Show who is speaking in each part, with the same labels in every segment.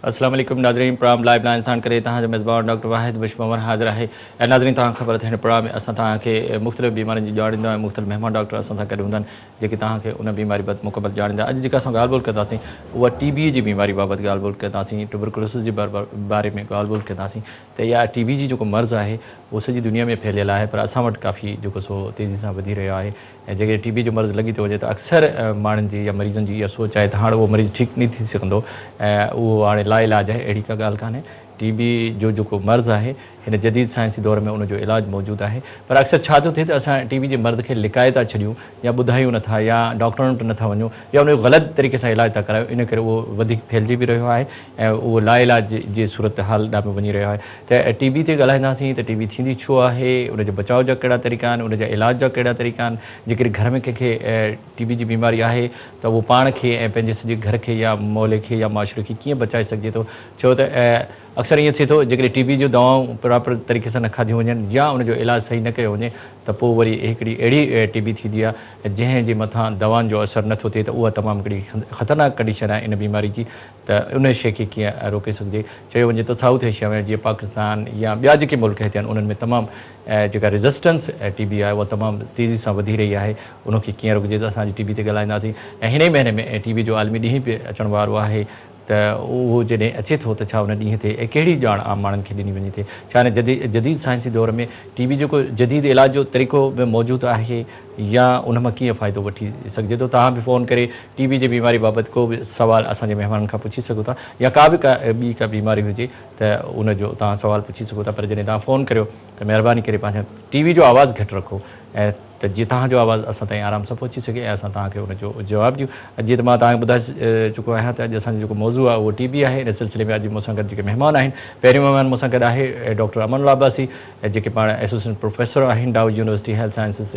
Speaker 1: अस्सलाम वालेकुम नाज़रीन प्रोग्राम लाइव लाइन सां करे तव्हांजो मेज़बान डॉक्टर वाहिद मुशमवर हाज़िर आहे ऐं नाज़रीन तव्हां ख़बर थियण प्रोग्राम में असां तव्हांखे मुख़्तलिफ़ बीमारियुनि जी ॼाणींदा आहियूं मुख़्तलिफ़ महिमान डॉक्टर असां सां गॾु हूंदा आहिनि जेके तव्हांखे उन बीमारी बाबति मुकमल ॼाणींदा। अॼु जेका असां ॻाल्हि ॿोल कंदासीं उहा टीबी जी बीमारी बाबति ॻाल्हि ॿोल कंदासीं ट्यूबरकुलोसिस जे बारे में ॻाल्हि ॿोल कंदासीं त इहा टीबी जी जेको मर्ज़ु आहे उहो सॼी दुनिया में फैलियल आहे पर असां वटि काफ़ी जेको सो तेज़ी सां वधी रहियो आहे ऐं जेके टीबी जो मर्ज़ु लॻी थो वञे त अक्सर माण्हुनि जी या मरीज़नि जी इहा सोच आहे त हाणे उहो मरीज़ ठीकु न थी सघंदो ऐं उहो हाणे लाइलाज आहे अहिड़ी का ॻाल्हि कान्हे। टीबी जो जेको मर्ज़ु आहे हिन जदीद साइंसी दौर में उनजो इलाजु मौजूदु आहे पर अक्सर छा थो थिए त असां टीबी जे मर्ज़ खे लिकाए था छॾियूं या ॿुधायूं नथा या डॉक्टरनि वटि नथा वञूं या उनजो ग़लति तरीक़े सां इलाजु था करायूं इन करे उहो वधीक फैलिजी बि रहियो आहे ऐं उहो लाइलाज जी सूरत हाल ॾाढो वञी रहियो आहे। त टीबी ते ॻाल्हाईंदासीं त टीबी थींदी छो आहे उनजे बचाव जा कहिड़ा तरीक़ा आहिनि उनजा इलाज जा कहिड़ा तरीक़ा आहिनि जेकॾहिं घर में कंहिंखे टीबी जी बीमारी आहे त उहो पाण खे ऐं पंहिंजे सॼे घर खे या मोहल्ले खे या माशरे खे कीअं बचाए सघिजे थो छो त अक्सर ईअं थिए थो जेकॾहिं टीबी जूं दवाऊं प्रॉपर तरीक़े सां न खाधियूं वञनि या उनजो इलाजु सही न कयो वञे त पोइ वरी हिकिड़ी अहिड़ी टीबी थींदी आहे जंहिंजे मथां दवाउनि जो असरु नथो थिए त उहा तमामु हिकिड़ी ख़तरनाक कंडीशन आहे इन बीमारी जी त उन शइ खे कीअं रोके सघिजे। चयो वञे त साउथ एशिया में जीअं पाकिस्तान या ॿिया जेके मुल्क हिते आहिनि उन्हनि में तमामु जेका रेज़िस्टेंस टीबी आहे उहा तमामु तेज़ी सां वधी रही आहे उनखे कीअं रोकिजे त असांजी टीबी ते ॻाल्हाईंदासीं ऐं हिन ई महीने में टीबी जो आलमी ॾींहुं बि अचण वारो आहे त उहो जॾहिं अचे थो त छा उन ॾींहं ते ऐं कहिड़ी ॼाण आम माण्हुनि खे ॾिनी वञे थी छा हाणे जदीद साइंसी दौर में टीबी जेको जदीद इलाज जो तरीक़ो बि मौजूदु आहे या उन मां कीअं फ़ाइदो वठी सघिजे थो। तव्हां बि फ़ोन करे टीबी जी बीमारी बाबति को बि सुवालु असांजे महिमाननि खां पुछी सघो था या का बि ॿी का बीमारी हुजे त उनजो तव्हां सुवालु पुछी सघो था पर जॾहिं तव्हां फ़ोन करियो त महिरबानी करे पंहिंजा टीवी जो आवाज़ु घटि रखो ऐं त जीअं तव्हांजो आवाज़ु असां ताईं आराम सां पहुची सघे ऐं असां तव्हांखे उनजो जवाबु ॾियूं। जीअं त मां तव्हांखे ॿुधाए चुको आहियां त अॼु असांजो जेको मौज़ू आहे उहो टीबी आहे। इन सिलसिले में अॼु मूंसां गॾु जेके महिमान आहिनि पहिरियों महिमान मूंसां गॾु आहे डॉक्टर अमन लाबासी जेके पाण एसोसिएट प्रोफेसर आहिनि डाउ यूनिवर्सिटी हेल्थ साइंसिस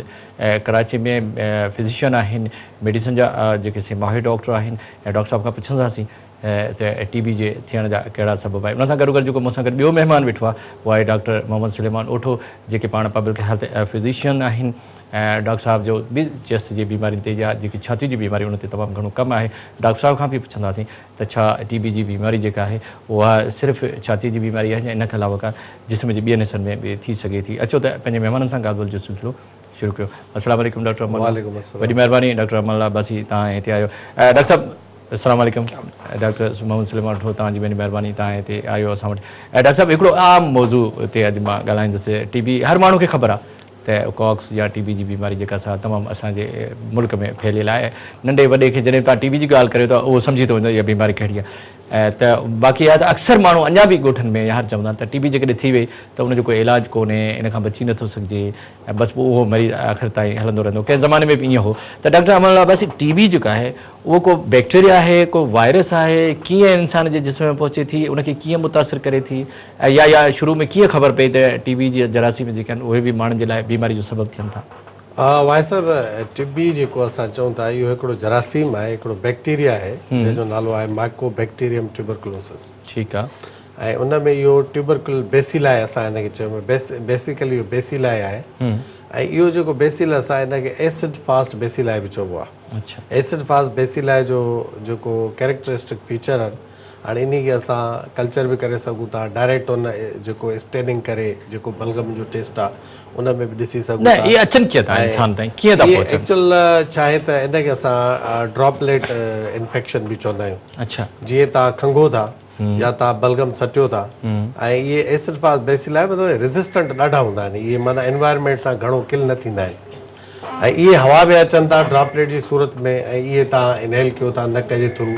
Speaker 1: कराची में फिज़िशियन आहिनि मेडिसिन जा जेके माहिर डॉक्टर आहिनि ऐं डॉक्टर साहिब खां पुछंदासीं त टीबी जे थियण जा कहिड़ा सबब आहे। उन सां गॾो गॾु जेको मूंसां गॾु ॿियो महिमान वेठो आहे उहो आहे डॉक्टर मोहम्मद सुलेमान ओठो जेके पाण पब्लिक हेल्थ फिज़िशियन आहिनि ऐं डॉक्टर साहिब जो बि चेस्ट जी बीमारियुनि ते या जेकी छाती जी बीमारी उन ते तमामु घणो कमु आहे। डॉक्टर साहिब खां बि पुछंदासीं त छा टीबी जी बीमारी जेका आहे उहा सिर्फ़ु छाती जी बीमारी आहे या इन खां अलावा का जिस्म जे ॿियनि हिसनि में बि थी सघे थी। अचो त पंहिंजे महिमाननि सां ॻाल्हि ॿोल जो सिलसिलो शुरू कयो। अस्सलाम वालेकुम डॉक्टर अमन। वॾी महिरबानी डॉक्टर अमन लाबासी तव्हां हिते आयो। डॉक्टर साहिबु अस्सलाम वालेकुम डॉक्टर मोहम्मद सुलेमान वठो तव्हांजी वॾी महिरबानी तव्हां हिते आयो असां वटि। डॉक्टर साहिबु हिकिड़ो आम मौज़ू ते अॼु मां ॻाल्हाईंदुसि टीबी हर माण्हू खे ख़बर आहे त कॉक्स या टीबी जी बीमारी जेका सा तमामु असांजे मुल्क में फैलियल आहे। नंढे वॾे खे जॾहिं तव्हां टीबी जी ॻाल्हि करियो त उहो सम्झी थो वञो इहा बीमारी कहिड़ी आहे त बाक़ी आहे त अक्सर माण्हू अञा बि ॻोठनि में यार चवंदा आहिनि त टीबी जेकॾहिं थी वई त उनजो कोई इलाजु कोन्हे इन खां बची नथो सघिजे ऐं बसि पोइ उहो मरीज़ आख़िर ताईं हलंदो रहंदो। कंहिं ज़माने में बि ईअं हो त डॉक्टर अमन लाबासी टीबी जेका आहे उहो को बैक्टीरिया आहे को वायरस आहे कीअं इंसान जे जिस्म में पहुचे थी उनखे कीअं मुतासिर करे थी ऐं या शुरू में कीअं ख़बर पई त टीबी जी जरासीम जेके आहिनि उहे बि माण्हुनि जे लाइ बीमारी जो सबबु थियनि था।
Speaker 2: वाहे साहब टीबी जेको असां चऊं था इहो हिकिड़ो जरासीम आहे हिकिड़ो बैक्टीरिया आहे जंहिंजो नालो आहे माइकोबैक्टीरियम ट्यूबरकुलोसिस।
Speaker 1: ठीकु आहे
Speaker 2: ऐं उन में इहो ट्यूबरकुल बेसिलाए असां हिनखे चऊं बेसिकली इहो बेसिलाए आहे ऐं इहो जेको बेसिलस आहे हिनखे एसिड फास्ट बेसिलाए बि चइबो आहे।
Speaker 1: अच्छा
Speaker 2: एसिड फास्ट बेसिलाए जो जेको कैरेक्टरिस्टिक फीचर आहिनि हाणे इन खे असां कल्चर बि करे सघूं था डायरेक्ट उन जेको स्टेनिंग करे जेको बलगम जो टेस्ट आहे उन में बि ॾिसी सघूं था। एक्चुअल छा आहे त इनखे असां ड्रॉपलेट इन्फेक्शन बि चवंदा आहियूं।
Speaker 1: अच्छा
Speaker 2: जीअं तव्हां खंघो था या तव्हां बलगम सटियो था ऐं इहे एसिड फास्ट बेसिलाए मतिलबु रेज़िस्टेंट ॾाढा हूंदा आहिनि इहे माना एनवायरमेंट सां घणो किल न थींदा आहिनि ऐं इहे हवा में अचनि था ड्रॉपलेट जी सूरत में ऐं इहे तव्हां इनहेल कयो था नक जे थ्रू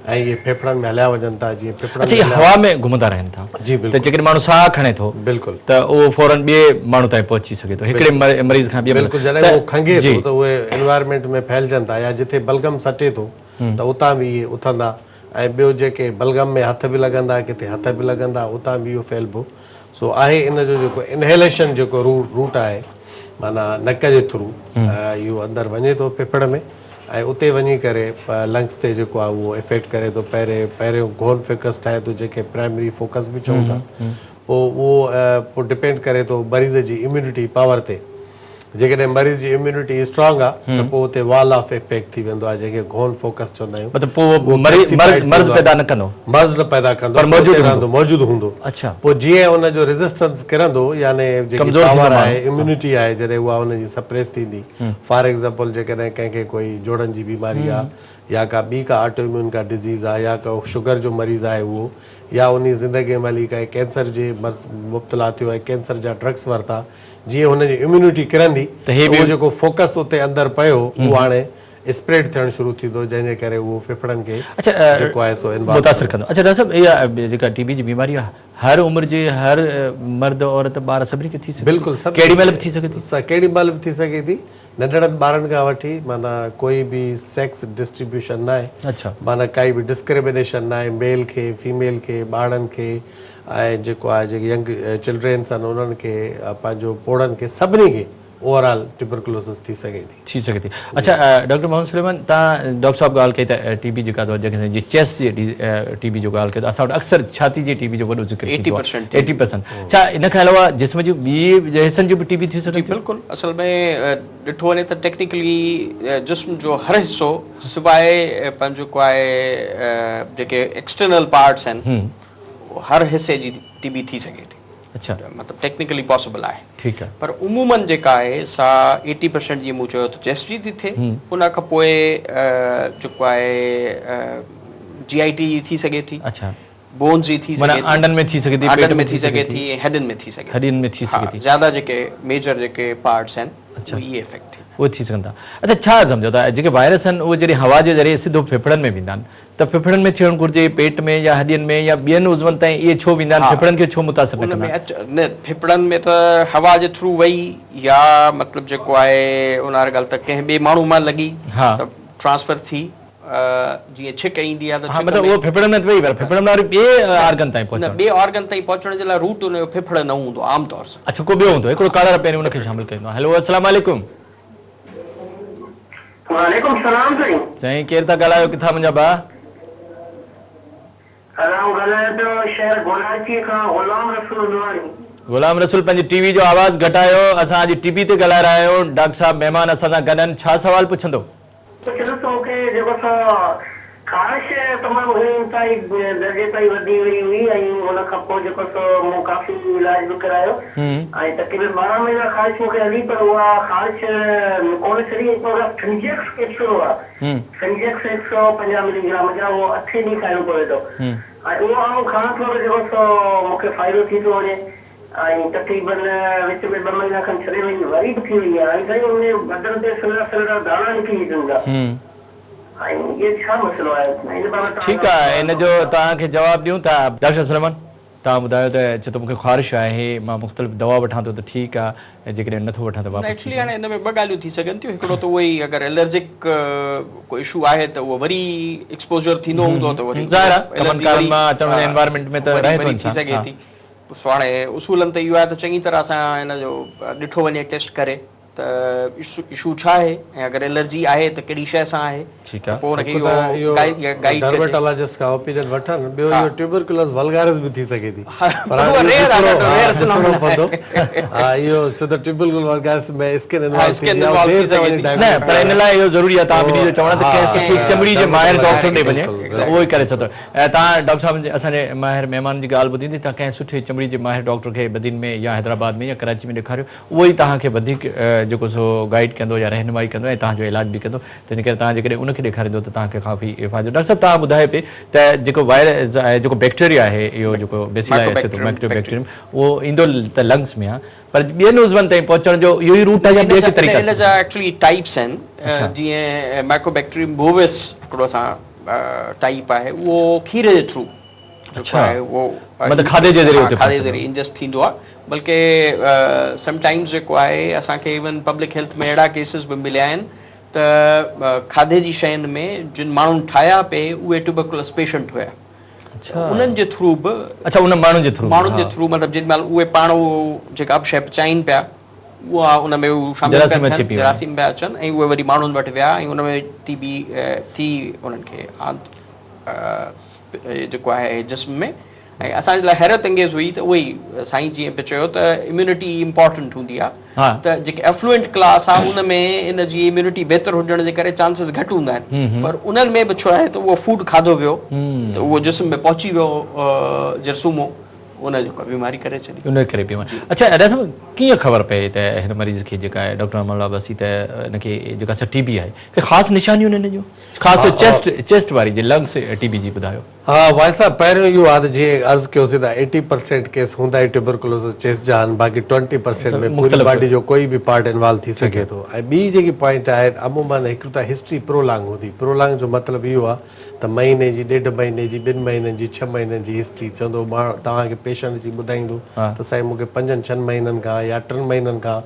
Speaker 2: ऐं इहे फेफड़नि में हलिया वञनि था जीअं फेफड़नि में
Speaker 1: हवा में घुमंदा रहनि था। जी बिल्कुलु। जेकॾहिं माण्हू साह खणे थो बिल्कुलु त उहो फौरन ॿिए माण्हू ताईं पहुची सघे थो हिकिड़े मरीज़ खां ॿिए बिल्कुलु जॾहिं उहो खंघे थो त उहे एनवायरमेंट में फैलिजनि था या जिथे बलगम सटे थो त उतां बि इहे उथंदा ऐं ॿियो जेके बलगम में हथ बि लॻंदा किथे हथ बि लॻंदा उतां बि इहो फैलिबो सो आहे इन जो जेको इनहेलेशन जेको रूट आहे माना नक जे थ्रू इहो अंदरि वञे थो फेफड़ में ऐं उते वञी करे लंग्स ते जेको आहे उहो इफेक्ट करे थो पहिरियों गोन फिकस ठाहे थो जेके प्राइमरी फोकस बि चऊं था पोइ उहो पोइ डिपेंड करे थो मरीज़ जी इम्यूनिटी पावर ते
Speaker 2: जेकॾहिं मरीज़ जी इम्यूनिटी स्ट्रांग आहे त पोइ उते वॉल ऑफ इफेक्ट थी वेंदो आहे, जंहिंखे घोन फोकस चवंदा आहियूं।
Speaker 1: मतलब पोइ मर्ज़ पैदा न कंदो,
Speaker 2: मर्ज़ न पैदा कंदो,
Speaker 1: पर मौजूद
Speaker 2: रहंदो, मौजूद हूंदो।
Speaker 1: अच्छा,
Speaker 2: पोइ जीअं उनजो रेजिस्टेंस किरंदो, यानी जेकी पावर आहे, इम्यूनिटी आहे, जॾहिं उहा उनजी सप्रेस थींदी, फॉर एग्जांपल जेकॾहिं कंहिंखे कोई जोड़नि जी बीमारी आहे या का ॿी का ऑटो इम्यून का डिज़ीज़ आहे या को शुगर जो मरीज़ आहे उहो, या उन ज़िंदगीअ में हली कंहिं कैंसर जे मर्ज़ मुब्तला थियो आहे, कैंसर जा ड्रग्स वरिता, जीअं हुनजी इम्यूनिटी किरंदी त उहो जेको फोकस उते अंदरि पियो उहो हाणे स्प्रेड थियणु शुरू थींदो, जंहिंजे करे उहो फेफड़नि खे जेको आहे सो
Speaker 1: मुतासिर कंदो। अच्छा डॉक्टर साहब, इहा जेका टीबी जी बीमारी आहे हर उम्र जे हर मर्द औरत ॿार सभिनी खे थी सघे?
Speaker 2: बिल्कुलु, सभु
Speaker 1: केॾी महिल बि थी सघे थी,
Speaker 2: केॾी महिल बि थी सघे थी, नंढड़नि ॿारनि खां वठी माना कोई बि सेक्स डिस्ट्रीब्यूशन न आहे।
Speaker 1: अच्छा,
Speaker 2: माना काई बि डिस्क्रिमिनेशन न आहे, मेल खे फीमेल खे, ॿारनि खे ऐं जेको आहे जेके यंग चिल्ड्रेन्स आहिनि उन्हनि खे, पंहिंजो पोड़नि खे, सभिनी खे ओवरऑल ट्यूबरकुलोसिस थी सघे थी।
Speaker 1: अच्छा डॉक्टर मोहम्मद सुलेमान, तव्हां डॉक्टर साहब ॻाल्हि कई त टीबी जेका अथव जंहिंखे चेस्ट जी टीबी जो ॻाल्हि कयो त असां वटि अक्सर छाती जी टीबी जो वॾो ज़िक्र 80%। छा इन खां अलावा जिस्म जी ॿी हिसनि जो बि टीबी थी सघे?
Speaker 3: बिल्कुलु, असल में ॾिठो वञे त टेक्निकली जिस्म जो हर हिसो सवाइ पंहिंजो जेको आहे जेके एक्सटर्नल पार्ट्स आहिनि हर हिसे जी टीबी थी सघे थी।
Speaker 1: अच्छा,
Speaker 3: मतिलबु टेक्निकली पॉसिबल आहे।
Speaker 1: ठीकु आहे,
Speaker 3: पर उमूमन जेका आहे सा 80% जीअं मूं चयो त चेस्ट जी थी थिए, उन खां पोइ जेको आहे GIT जी थी सघे थी।
Speaker 1: अच्छा,
Speaker 3: बोन्स जी थी सघे थी,
Speaker 1: आंडनि में थी सघे थी,
Speaker 3: आंडनि में थी सघे थी, हेडन में थी सघे थी,
Speaker 1: हॾियुनि में थी सघे थी।
Speaker 3: ज़्यादा जेके मेजर जेके पार्ट्स आहिनि इहे इफेक्ट
Speaker 1: उहे थी सघनि था। अच्छा, छा सम्झो था जेके वायरस आहिनि उहे जॾहिं हवा जे ज़रिए सिधो फेफड़नि में वेंदा आहिनि त फेफड़नि में थियणु घुरिजे, पेट में या हॾियुनि में या ॿियनि उज़वनि ताईं इहे छो वेंदा आहिनि, फेफड़नि खे छो मुतासिर न कंदा आहिनि?
Speaker 3: न, फेफड़नि में त हवा जे थ्रू वई या मतिलबु जेको आहे उन ॻाल्हि त कंहिं ॿिए माण्हू मां लॻी त ट्रांसफर थी, जीअं छिक ईंदी आहे त
Speaker 1: मतिलबु उहो फेफड़नि में वई, पर फेफड़नि में वरी ॿिए ऑर्गन ताईं पहुचणु,
Speaker 3: ॿिए ऑर्गन ताईं पहुचण जे लाइ रूट उनजो फेफड़ न हूंदो आमतौर सां।
Speaker 1: अच्छा, को ॿियो हूंदो, हिकिड़ो कालर पहिरीं उनखे शामिल कईंदो। हेलो, अस्सलाम वालेकुम।
Speaker 4: वालेकुम सलाम साईं।
Speaker 1: साईं केरु था ॻाल्हायो, किथां मुंहिंजा भाउ? गुलाम रसूल, पंहिंजी टीवी जो आवाज़ घटायो, असां अॼु टीवी ते ॻाल्हाए रहिया आहियूं, डॉक्टर साहब महिमान असां सां गॾु आहिनि, छा सवाल पुछंदो?
Speaker 4: ख़ारिश तमामु इंतहाई दर्जे ताईं वधी वई हुई ऐं हुन खां पोइ जेको सो मूं काफ़ी इलाज बि करायो ऐं तक़रीबन 12 महीना ख़ारिश मूंखे हली, पर उहा ख़ारिश कोन छॾी। फिंजेक्स कैप्सूल आहे, फिंजेक्स 150 मिलीग्राम जा, उहो 8 ॾींहं खाइणो पवे थो ऐं उहो आऊं खां थो जेको सो मूंखे फ़ाइदो थी थो वञे ऐं तक़रीबन विच में 2 महीना खनि छॾे वई, वरी बि थी वई आहे। साईं उन बदन ते सलड़ा दाणा निकिरी अचनि था।
Speaker 1: ठीकु आहे, इन जो तव्हांखे जवाबु ॾियूं था। डॉक्टर सलमान, तव्हां ॿुधायो त चए थो मूंखे ख़ारिश आहे, मां मुख़्तलिफ़ दवा वठां थो त ठीकु आहे, ऐं जेकॾहिं नथो वठां त वापसि?
Speaker 3: एक्चुअली हाणे हिन में 2 ॻाल्हियूं थी सघनि थियूं। हिकिड़ो त उहो ई अगरि एलर्जिक को इशू आहे त उहो वरी एक्सपोजर थींदो हूंदो त वरी थी सघे थी। हाणे उसूलनि त इहो आहे त चङी तरह सां हिन जो ॾिठो वञे टेस्ट करे त इशू छा आहे ऐं अगरि एलर्जी आहे त कहिड़ी शइ सां आहे, पोइ हुनखे
Speaker 2: डर्मेटोलॉजिस्ट खां ओपिनियन वठनि। ॿियो इहो ट्यूबरकुलोसिस वल्गारिस बि थी सघे थी, पर इहो छो त ट्यूबरकुलोसिस वल्गारिस में स्किन इन्वॉल्व थी सघे थी,
Speaker 1: पर इन लाइ इहो ज़रूरी आहे तव्हां ॿिन्ही जो चवण त कंहिं सुठी चमड़ी जे माहिर डॉक्टर ॾे वञे, उहो ई करे सघंदो। ऐं तव्हां डॉक्टर साहिब असांजे माहिर महिमान जी ॻाल्हि ॿुधी तव्हां कंहिं सुठे चमड़ी जे माहिर डॉक्टर खे बदीन में या हैदराबाद में या कराची में ॾेखारियो, उहो ई तव्हांखे वधीक जेको सो गाइड कंदो या रहनुमाई कंदो ऐं तव्हांजो इलाज बि कंदो। तंहिंजे करे तव्हां जेकॾहिं उनखे ॾेखारींदो त तव्हांखे काफ़ी फ़ाइदो। डॉक्टर साहिब, तव्हां ॿुधाए पिए त जेको वायरस आहे, जेको बैक्टीरिया आहे, इहो जेको बैक्टीरियम, उहो ईंदो त लंग्स में आहे, पर ॿियनि उज़वनि ताईं पहुचण जो इहो ई रूट आहे या ॿिया तरीक़ा?
Speaker 3: इन जा एक्चुअली टाइप्स आहिनि। जीअं माइकोबैक्टीरियम बोविस हिकिड़ो असां टाइप आहे, उहो खीर जे थ्रू जेको आहे उहो
Speaker 1: मतिलबु खाधे जे ज़रिए
Speaker 3: इंजेस्ट थींदो आहे। बल्कि समटाइम्स जेको आहे असांखे इवन पब्लिक हेल्थ में अहिड़ा केसिस बि मिलिया आहिनि त खाधे जी शयुनि में जिन माण्हुनि ठाहिया पिए उहे ट्यूबरकुलोसिस पेशेंट हुया, उन्हनि जे थ्रू बि
Speaker 1: उन माण्हुनि जे
Speaker 3: थ्रू मतिलबु जेॾी महिल उहे पाण जेका बि शइ पचाइनि पिया उहा उन में शामिल जरासीम पिया अचनि ऐं उहे वरी माण्हुनि वटि विया ऐं उन में थी उन्हनि खे जेको आहे जिस्म में ऐं असांजे लाइ हैरत अंगेज़ हुई त उहोई साईं जीअं पियो चयो त इम्यूनिटी इम्पॉर्टेंट हूंदी आहे
Speaker 1: हा।
Speaker 3: त जेके एफ्लुएंट क्लास आहे उन में इन जी इम्यूनिटी बहितर हुजण जे करे चांसिस घटि हूंदा आहिनि पर उन्हनि में बि छो आहे त उहो फूड खाधो वियो त उहो जिस्म में पहुची वियो जरसूमो उन जेका बीमारी करे छॾी
Speaker 1: उन करे पियो अच्छा डॉक्टर साहब कीअं ख़बर पए त हिन मरीज़ खे जेका आहे डॉक्टर अमरला बसी त हिनखे जेका टीबी आहे के ख़ासि निशानियूं आहिनि हिन जूं ख़ासि चेस्ट वारी जे लंग्स टीबी जी ॿुधायो
Speaker 2: हाँ भाई साहब पहिरियों इहो आहे त जीअं अर्ज़ु कयोसीं त 80% केस हूंदा ई ट्यूबरकुलोसिस चेस्ट जा आहिनि बाक़ी 20% में पूरी बॉडी जो कोई बि पार्ट इन्वॉल्व थी सघे थो ऐं ॿी जेकी पॉइंट आहे अमूमन हिकु त हिस्ट्री प्रोलांग हूंदी प्रोलांग जो मतिलबु इहो आहे त महीने जी 1.5 महीने जी 2 महीननि जी 6 महीननि जी हिस्ट्री चवंदो माण्हू तव्हांखे पेशेंट जी ॿुधाईंदो त साईं मूंखे 5-6 महीननि खां या 3 महीननि खां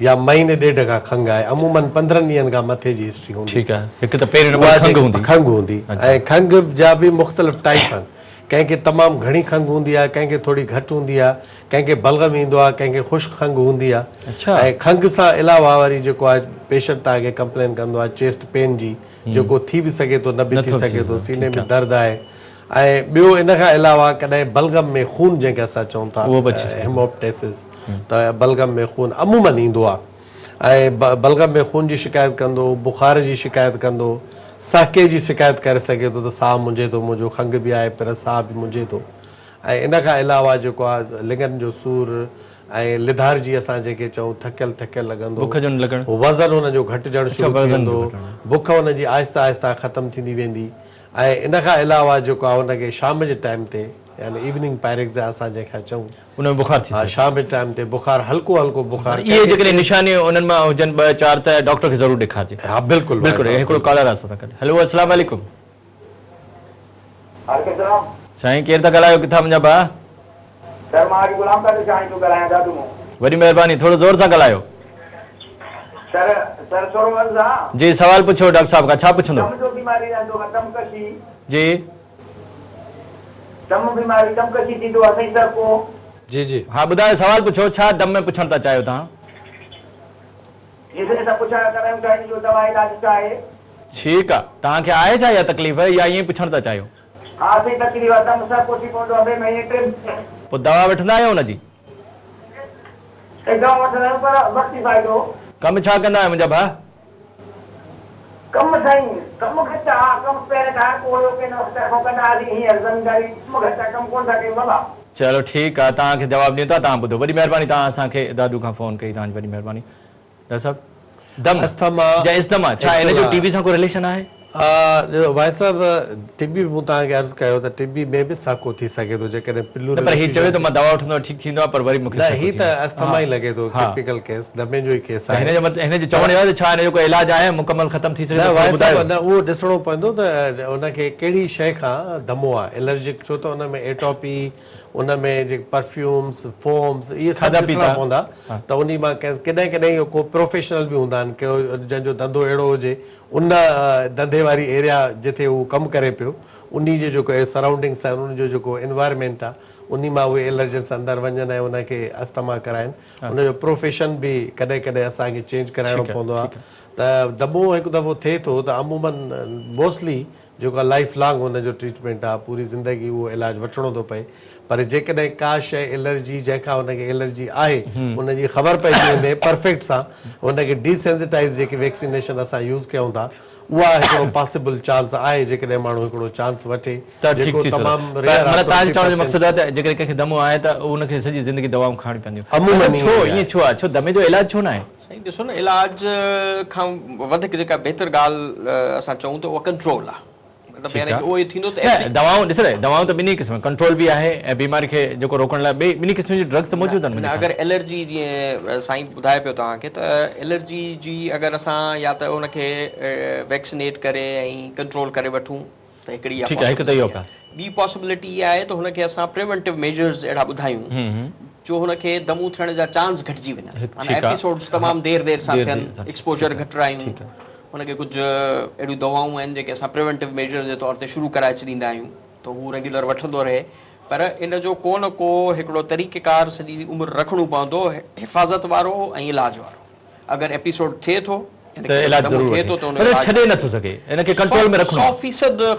Speaker 2: या महीने 1.5 खां खंघि आहे अमूमन 15 ॾींहंनि खां मथे जी हिस्ट्री हूंदी
Speaker 1: ठीकु आहे हिकु त पहिरें नंबर
Speaker 2: खंघि हूंदी ऐं खंघि जा बि मुख़्तलिफ़ टाइप आहिनि कंहिंखे तमामु घणी खंघि हूंदी आहे कंहिंखे थोरी घटि हूंदी आहे कंहिंखे बलगम ईंदो आहे कंहिंखे ख़ुश्क खंघि हूंदी आहे ऐं खंघि सां अलावा वरी जेको आहे पेशेंट तव्हांखे कंप्लेन कंदो आहे चेस्ट पेन जी जेको थी बि सघे थो न बि थी सघे थो सीने में दर्द आहे ऐं ॿियो इन खां अलावा कॾहिं बलगम में खून जंहिंखे असां चऊं था हेमोप्टेसिस त बलगम में खून अमूमन ईंदो आहे ऐं बलगम में खून जी शिकायत कंदो बुखार जी शिकायत कंदो साके जी शिकायत करे सघे थो त साहु मुंझे थो मुंहिंजो खंघि बि आहे पर साहु बि मुंझे थो ऐं इन खां अलावा जेको आहे लिङनि जो सूरु ऐं लिधारजी असां जेके चऊं थकियल लॻंदो वज़न हुनजो घटिजणु शुरू थी वेंदो बुख हुनजी आहिस्ता आहिस्ता ख़तमु थींदी वेंदी ऐं इन खां अलावा जेको आहे हुनखे शाम जे टाइम ते यानी इवनिंग पायरेक्सिया असां जंहिंखे चऊं
Speaker 1: उन में बुखार थी
Speaker 2: शाम जे टाइम ते बुखार हल्को बुखार
Speaker 1: ये जेके निशानियूं उन्हनि मां हुजनि 2-4 त डॉक्टर खे ज़रूरु ॾेखारिजे
Speaker 2: हा बिल्कुलु
Speaker 1: हिकिड़ो कॉलर आहे असां सां हेलो अस्सलाम वालेकुम साईं केरु था ॻाल्हायो किथां मुंहिंजा भाउ
Speaker 5: सर मां गुलाम कादिर साईं थो ॻाल्हायां दादू मां
Speaker 1: वॾी महिरबानी थोरो ज़ोर सां ॻाल्हायो
Speaker 5: सर थोरो अर्ज़ु आहे
Speaker 1: जी सवाल पुछो डॉक्टर साहब खां छा पुछंदो
Speaker 5: दम जो बीमारी रहंदो आहे दमकशी
Speaker 1: जी
Speaker 5: दम बीमारी दमकशी थींदो आहे साईं सर पोइ
Speaker 2: जी
Speaker 1: हाँ ॿुधायो सवाल पुछो छा दम में पुछण था चाहियो तव्हां
Speaker 5: जिते सभु पुछण करायूं था जो दवा इलाज छा आहे
Speaker 1: ठीकु आहे तव्हांखे आहे छा इहा तकलीफ़ या ईअं पुछण था चाहियो
Speaker 5: हा साईं तकलीफ़ आहे दम सर पोइ थी पवंदो आहे 2 महीने 3
Speaker 1: पोइ दवा वठंदा आहियो हुनजी
Speaker 5: दवा वठंदा आहियूं पर वक़्ती फ़ाइदो
Speaker 1: कमु छा कंदा आहियो मुंहिंजा भाउ
Speaker 5: कम साईं कम घटि आहे कम पहिरें खां पोइ कंदा हुआसीं हींअर ज़मीनदारी कम घटि आहे कम कोन था कयूं बाबा
Speaker 1: चलो ठीकु आहे तव्हांखे जवाबु ॾियूं था तव्हां ॿुधो वॾी महिरबानी तव्हां असांखे दादू खां फ़ोन कई तव्हांजी वॾी महिरबानी डॉक्टर साहब दम
Speaker 2: अस्थमा
Speaker 1: या इस्तमा छा हिन जो टीबी सां को रिलेशन आहे
Speaker 2: भाई साहब टिबी मूं तव्हांखे अर्ज़ु कयो त टिबी में बि साको थी सघे थो जेकॾहिं पिल्लू
Speaker 1: पर हीउ चवे थो मां दवा वठंदो ठीकु थींदो आहे पर वरी मूंखे
Speaker 2: न हीउ त अस्थमा ई लॻे थो टिपिकल केस दमे जो ई केस आहे
Speaker 1: हिन जो चवण इहो आहे त छा हिन जो कोई इलाजु आहे मुकमल ख़तमु थी सघे
Speaker 2: न उहो ॾिसणो पवंदो त उनखे कहिड़ी शइ खां दमो आहे एलर्जिक छो त उन में एटोपी उन में जेके परफ्यूम्स फोम्स इहे सभु ॾिसणा पवंदा त उन मां कॾहिं को प्रोफेशनल बि हूंदा आहिनि को जंहिंजो धंधो अहिड़ो हुजे उन धंधे वारी एरिया जिथे उहो कमु करे पियो उन जो जेको सराउंडिंग्स आहिनि उनजो जेको एनवायरमेंट आहे उन मां उहे एलर्जन्स अंदरि वञनि ऐं उनखे अस्थमा कराइनि उनजो प्रोफेशन बि कॾहिं असांखे चेंज कराइणो पवंदो आहे त दमो हिकु दफ़ो थिए थो त अमूमन मोस्टली जेको लाइफ लॉन्ग हुनजो ट्रीटमेंट आहे पूरी ज़िंदगी उहो इलाजु वठिणो थो पए पर जेकॾहिं का शइ एलर्जी जंहिंखां हुनखे एलर्जी आहे हुनजी ख़बर पइजी वेंदे परफेक्ट सां हुनखे डिसेंसिटाइज़ जेकी वैक्सीनेशन असां यूज़ कयूं था उहा हिकिड़ो पॉसिबल चांस आहे जेकॾहिं माण्हू हिकिड़ो चांस वठे जेको तमामु रेयर आहे
Speaker 1: तव्हांजो चवण जो मक़सदु आहे त जेकॾहिं कंहिंखे दमो आहे त उनखे सॼी ज़िंदगी दवाऊं खाइणी पवंदियूं छो ईअं छो आहे छो दमे जो इलाजु छो न आहे
Speaker 3: साईं ॾिसो न इलाज खां वधीक जेका बहितर ॻाल्हि असां चऊं त उहा कंट्रोल आहे
Speaker 1: दवाऊं ॾिस दवाऊं त ॿिन्ही क़िस्म कंट्रोल बि आहे ऐं बीमारी खे जेको रोकण लाइ ॿिन्ही क़िस्म जी ड्रग्स त मौजूदु आहिनि
Speaker 3: अगरि एलर्जी जीअं साईं ॿुधाए पियो तव्हांखे त एलर्जी जी अगरि असां या त उनखे वैक्सीनेट करे ऐं कंट्रोल करे वठूं त हिकिड़ी ॿी पॉसिबिलिटी इहा आहे त हुनखे असां प्रिवेंटिव मेजर्स अहिड़ा ॿुधायूं जो हुनखे दमू थियण जा चांस घटिजी वञनि एपिसोड्स तमामु देरि सां थियनि एक्सपोजर घटिरायूं हुनखे कुझु अहिड़ियूं दवाऊं आहिनि जेके असां प्रिवेंटिव मेजर जे तौर ते शुरू कराए छॾींदा आहियूं त हू रेगुलर वठंदो रहे पर इन जो को न को हिकिड़ो तरीक़ेकार सॼी उमिरि रखणो पवंदो हिफ़ाज़त वारो ऐं इलाज वारो अगरि एपिसोड थिए थो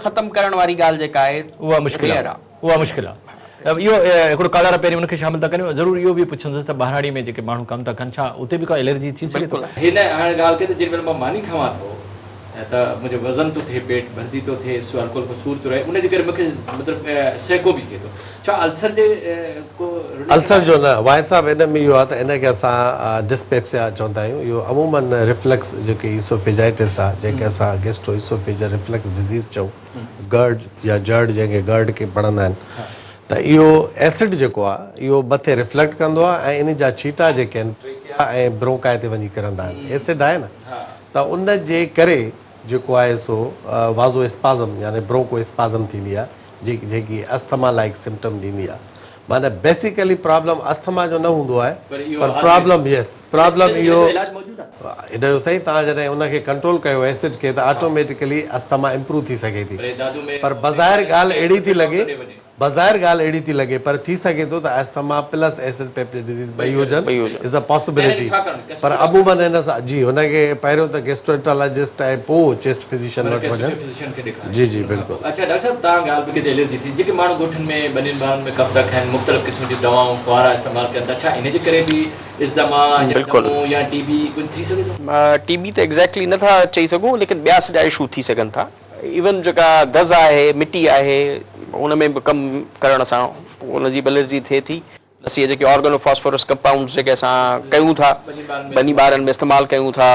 Speaker 3: ख़तमु करण वारी ॻाल्हि जेका आहे
Speaker 1: उहा मुश्किल आहे इहो हिकिड़ो कलर पहिरीं उनखे शामिल था करियूं ज़रूरु इहो बि पुछंदुसि त ॿाहिराड़ी में जेके माण्हू कमु था कनि छा उते बि का एलर्जी थी सघे थो हिन हाणे ॻाल्हि कई त जेॾी महिल मां मानी खावां थो त मुंहिंजो वज़न थो थिए पेट भरिजी थो थिए हल्को हल्को सूर थो रहे उनजे करे मूंखे मतिलबु सहिको बि थिए थो छा अल्सर जे को
Speaker 2: अल्सर जो न वाहिद साहब इन में इहो आहे त इनखे असां डिस्पेप्सिया चवंदा आहियूं इहो अमूमन रिफ्लेक्स जेके ईसोफेजाइटिस आहे जंहिंखे असां गेस्ट्रो ईसोफेजल रिफ्लेक्स डिज़ीज़ चऊं गर्ड या जर्ड जंहिंखे गर्ड खे पढ़ंदा आहिनि त इहो एसिड जेको आहे इहो मथे रिफ्लेक्ट कंदो आहे ऐं इन जा छीटा जेके आहिनि ट्रेकिया ऐं ब्रोंकाई ते वञी किरंदा आहिनि एसिड आहे न त उन जे करे जेको आहे सो वाज़ो स्पाज़म यानी ब्रोंको स्पाज़म थींदी आहे जेकी अस्थमा लाइक सिम्टम ॾींदी आहे माना बेसिकली प्रॉब्लम अस्थमा जो न हूंदो आहे पर प्रॉब्लम प्रॉब्लम इहो इन जो सही तव्हां जॾहिं उनखे कंट्रोल कयो एसिड खे त ऑटोमेटिकली अस्थमा इम्प्रूव थी सघे थी पर बज़ाहिर ॻाल्हि अहिड़ी थी लॻे बज़ाहिर ॻाल्हि अहिड़ी थी लॻे पर थी सघे थो त asthma plus acid peptic disease ॿई हुजनि इज़ अ पॉसिबिलिटी पर अमूमन हिन सां जी हुनखे पहिरियों त गैस्ट्रोएंटरोलॉजिस्ट ऐं पोइ चेस्ट फिजिशियन वटि वञनि जी जी बिल्कुलु
Speaker 1: अच्छा डॉक्टर साहब तव्हां ॻाल्हि बि कई एलर्जी थी जेके माण्हू ॻोठनि में ॿिन्हिनि ॿारनि में कफ था खाइनि मुख़्तलिफ़ क़िस्म जी दवाऊं फुआरा इस्तेमालु कनि था छा इन जे करे बि इज़दमा या टीबी कुझु थी सघे थो
Speaker 3: टीबी त एग्ज़ैक्टली नथा चई सघूं लेकिन ॿिया सॼा इशू थी सघनि था इवन जेका दज़ आहे मिटी आहे उन में बि कमु करण सां उनजी एलर्जी थिए थी असीं जेके ऑर्गेनोफॉस्फोरस कंपाउंड्स जेके असां कयूं था ॿिनी ॿारनि में इस्तेमालु कयूं था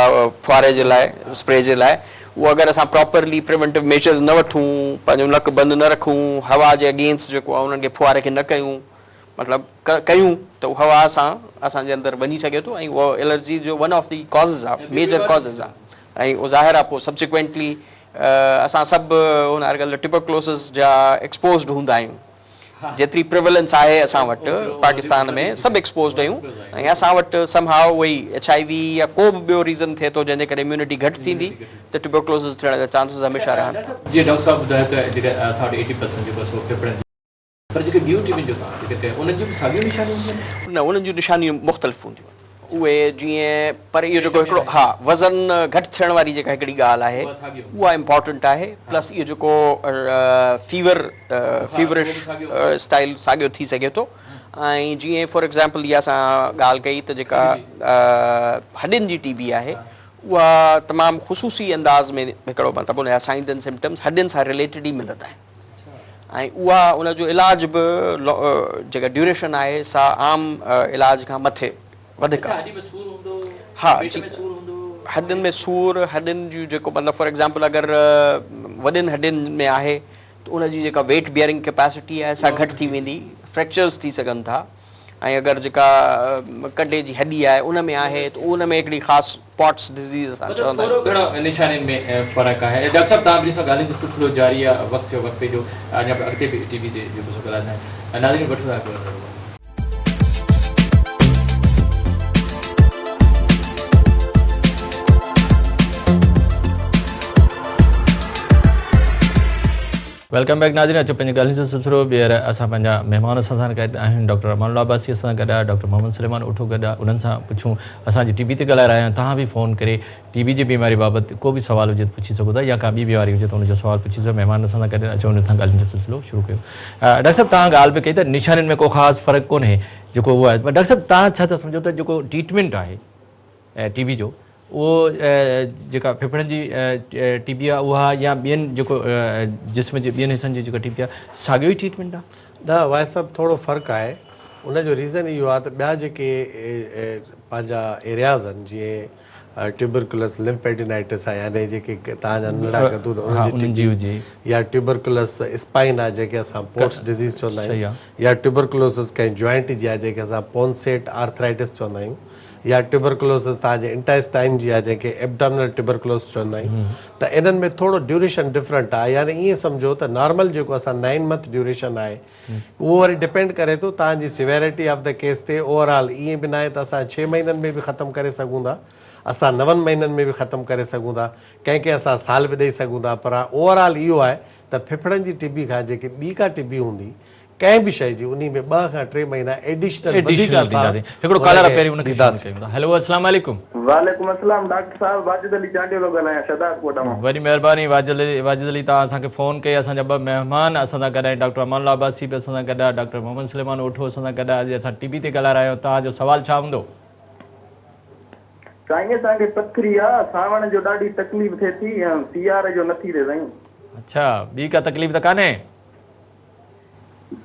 Speaker 3: फुआरे जे लाइ स्प्रे जे लाइ उहो अगरि असां प्रॉपरली प्रिवेंटिव मेजर्स न वठूं पंहिंजो नकु बंदि न रखूं हवा जे अगेंस्ट जेको आहे उन्हनि खे फुआरे खे न कयूं मतिलबु कयूं त उहो हवा सां असांजे अंदरि वञी सघे थो ऐं उहो एलर्जी जो वन ऑफ दी कॉज़िस आहे मेजर कॉज़िस आहे ऐं उहो ज़ाहिर आहे पोइ सब्सिक्वेंटली असां सभु हुन अॼुकल्ह ट्यूबरक्लोसिस जा एक्सपोज़ड हूंदा आहियूं जेतिरी प्रिवेलेंस आहे असां वटि पाकिस्तान में सभु एक्सपोज़ड आहियूं ऐं असां वटि समहाउ उहोई HIV या को बि ॿियो रीज़न थिए थो जंहिंजे करे इम्यूनिटी घटि थींदी त ट्यूबरक्लोसिस थियण जा चांसिस हमेशह रहनि
Speaker 1: जीअं डॉक्टर साहब ॿुधायो त जेके असां वटि 80% जेको आहे फेफड़नि पर जेके ॿियूं टीबियुनि जो तव्हां जेके उन्हनि जूं बि साॻियूं निशानियूं हूंदियूं आहिनि
Speaker 3: न उन्हनि जूं निशानियूं मुख़्तलिफ़ हूंदियूं उहे जीअं पर इहो जेको हिकिड़ो हा वज़न घटि थियण वारी जेका हिकिड़ी ॻाल्हि आहे उहा इम्पॉर्टेंट आहे प्लस इहो जेको फीवरिश स्टाइल साॻियो थी सघे थो ऐं जीअं फॉर एग्ज़ाम्पल इहा असां ॻाल्हि कई त जेका हॾियुनि जी टीबी आहे उहा तमामु ख़ुशूसी अंदाज़ में हिकिड़ो मतिलबु उनजा साइन्स एंड सिम्टम्स हॾियुनि सां रिलेटेड ई मिलंदा आहिनि ऐं उहा उनजो इलाज बि जेका ड्यूरेशन आहे सा आम इलाज खां मथे वधीक हा हॾियुनि में सूर हॾियुनि जूं जेको मतिलबु फॉर एग्ज़ाम्पल अगरि वॾियुनि हॾियुनि में आहे त उनजी जेका वेट बियरिंग कैपेसिटी आहे सा घटि थी वेंदी फ्रैक्चर्स थी सघनि था ऐं अगरि जेका कॾे जी हॾी आहे उन में आहे त उन में हिकिड़ी ख़ासि पॉट्स डिज़ीज़ असां चवंदा आहियूं
Speaker 1: निशानियुनि में फ़र्क़ु आहे डॉक्टर साहब तव्हां ॿिनी सां ॻाल्हियुनि जो सिलसिलो जारी आहे वक़्तु जो वक़्ते जो अञा अॻिते बि टीवी ते जेको सो ॻाल्हाईंदा आहिनि नाज़रीन वठो था वेलकम बैक नाज़रीन अचो पंहिंजी ॻाल्हियुनि जो सिलसिलो ॿीहर असां पंहिंजा महिमान सां गॾु आहियूं डॉक्टर अमानुल्लाह अब्बासी सां गॾु आहे डॉक्टर मोहम्मद सलेमान उठो गॾु आहे उन्हनि सां पुछूं असांजी टीबी ते ॻाल्हाए रहिया आहियूं तव्हां बि फ़ोन करे टीबी जी बीमारी बाबति को बि सुवाल हुजे त पुछी सघो था या का ॿी बीमारी हुजे त उनजो सुवाल पुछी सघो महिमान सां गॾु अचो उन सां ॻाल्हियुनि जो सिलसिलो शुरू कयो डॉक्टर साहब तव्हां ॻाल्हि बि कई त निशानियुनि में को ख़ासि फ़र्क़ु कोन्हे जेको उहो आहे डॉक्टर साहब तव्हां छा था सम्झो त जेको ट्रीटमेंट आहे टीबी जो उहो जेका फेफड़नि जी टीबी आहे उहा या ॿियनि जेको जिस्म जे ॿियनि हिसनि जी जेका टीबी आहे साॻियो ई ट्रीटमेंट आहे
Speaker 2: न वाहे सभु थोरो फ़र्क़ु आहे उनजो रीज़न इहो आहे त ॿिया जेके पंहिंजा एरियाज़ आहिनि जीअं ट्यूबरकुलस लिम्फेडिनाइटिस आहे यानी जेके तव्हांजा नंढा गदूद उन्हनि जी या ट्यूबरकुलस स्पाइन आहे जेके असां पोट्स डिज़ीज़ चवंदा आहियूं या ट्यूबरकुलोसिस कंहिं जॉइंट जी आहे जेके असां पोनसेट आर्थराइटिस चवंदा आहियूं या ट्यूबरकुलोसिस तव्हांजे इंटेस्टाइन जी आहे जंहिंखे एब्डोमिनल ट्यूबरकुलोसिस चवंदा आहियूं त इन्हनि में थोरो ड्यूरेशन डिफरेंट आहे यानी ईअं सम्झो त नॉर्मल जेको असां 9 मंथ ड्यूरेशन आहे उहो वरी डिपेंड करे थो तव्हांजी सिवेरिटी ऑफ द केस ते ओवरऑल ईअं बि न आहे त असां 6 महीननि में बि ख़तमु करे सघूं था असां 9 महीननि में बि ख़तमु करे सघूं था कंहिंखे असां साल बि ॾेई सघूं था पर ओवरऑल इहो आहे त फेफड़नि जी टीबी खां जेकी ॿी का टीबी हूंदी कंहिं बि शइ जी उन में 2 खां 3 महीना एडिशनल
Speaker 1: हिकिड़ो कॉलर पहिरीं उनखे शामिल कयूं था। हेलो अस्सलाम वालेकुम।
Speaker 6: वालेकुम अस्सलाम डॉक्टर साहब, वाजिद अली चांडियो थो ॻाल्हायां शहदादकोट मां।
Speaker 1: वॾी महिरबानी वाजिद अली, तव्हां असांखे फ़ोन कई। असांजा 2 महिमान असां सां गॾु आहिनि, डॉक्टर अमान अब्बासी बि असां सां गॾु आहे, डॉक्टर मोहम्मद सुलेमान उठो असां सां गॾु आहे। अॼु असां टीबी ते ॻाल्हाए रहिया आहियूं। तव्हांजो सवाल छा हूंदो?
Speaker 6: साईं असांखे पथरी आहे, सावण जो ॾाढी तकलीफ़ थिए थी ऐं सियारे जो नथी थिए साईं।
Speaker 1: अच्छा, ॿी का तकलीफ़ त कान्हे?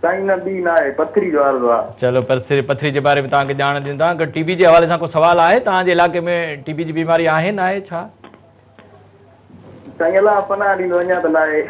Speaker 6: साईं न ॿी न आहे, पथरी जो अर्ज़ु आहे।
Speaker 1: चलो, पथरी जे बारे में तव्हांखे ॼाण ॾींदा। अगरि टीबी जे हवाले सां को सवाल आहे तव्हांजे इलाइक़े में, टीबी जी बीमारी आहे न आहे छा?
Speaker 6: साईं अलाह पनाह ॾींदो, अञा त न आहे।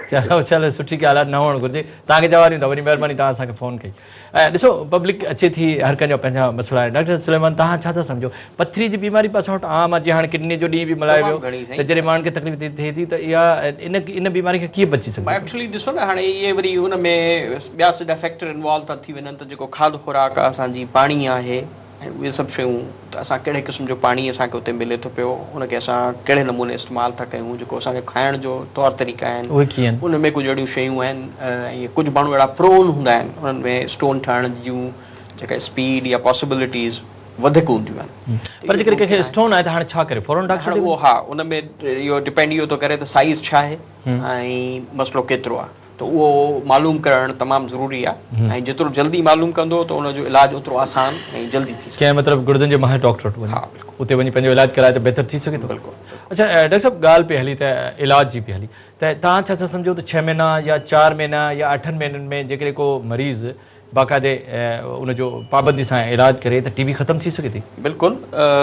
Speaker 1: चलो सुठी ॻाल्हि आहे, न हुअणु घुरिजे। तव्हांखे जवाब ॾींदो, वॾी महिरबानी तव्हां असांखे फ़ोन कई। ऐं ॾिसो, पब्लिक अचे थी, हर कंहिंजा पंहिंजा मसइला आहिनि। डॉक्टर सुलेमान, तव्हां छा था सम्झो पथरी जी बीमारी पास वटि आम आहे? जीअं हाणे किडनी जो ॾींहुं बि मल्हायो वियो त जॾहिं माण्हुनि खे तकलीफ़ थिए थी त इहा इन बीमारी खे कीअं बची सघे?
Speaker 3: एक्चुअली ॾिसो न, हाणे इहे वरी हुन में ॿिया सॼा फैक्टर इन्वॉल्व था थी वञनि। त जेको खाध खुराक आहे असांजी, पाणी आहे, ऐं उहे सभु शयूं, त असां कहिड़े क़िस्म जो पाणी असांखे उते मिले थो पियो, उनखे असां कहिड़े नमूने इस्तेमालु था कयूं, जेको असांखे खाइण जो तौरु तरीक़ा आहिनि,
Speaker 1: उहे कीअं? उन
Speaker 3: में कुझु अहिड़ियूं शयूं आहिनि, ऐं कुझु माण्हू अहिड़ा प्रोन हूंदा आहिनि, उन्हनि में स्टोन ठहण जूं जेका स्पीड या पॉसिबिलिटीज़ वधीक हूंदियूं आहिनि।
Speaker 1: पर जेकॾहिं कंहिंखे स्टोन आहे त हाणे छा करे? फौरन डॉक्टर
Speaker 3: उहो, हा, उन में इहो डिपेंड इहो थो करे त साइज़ छा आहे ऐं मसइलो केतिरो आहे, त उहो मालूम करणु तमामु ज़रूरी आहे। ऐं जेतिरो जल्दी मालूम कंदो त उनजो इलाजु ओतिरो आसान ऐं जल्दी थी सघे।
Speaker 1: कंहिं मतिलबु गुर्दनि जे माहिर डॉक्टर वटि वञे, उते वञी पंहिंजो इलाजु कराए त बहितर थी सघे थो।
Speaker 3: बिल्कुलु।
Speaker 1: अच्छा डॉक्टर साहब, ॻाल्हि पई हली त इलाज जी पई हली, त तव्हां छा सम्झो त 6 महीना या 4 महीना या 8 महीननि में जेकॾहिं को मरीज़ बाक़ाइदे उनजो पाबंदी सां इलाजु करे त टीबी ख़तमु थी सघे थी?
Speaker 3: बिल्कुलु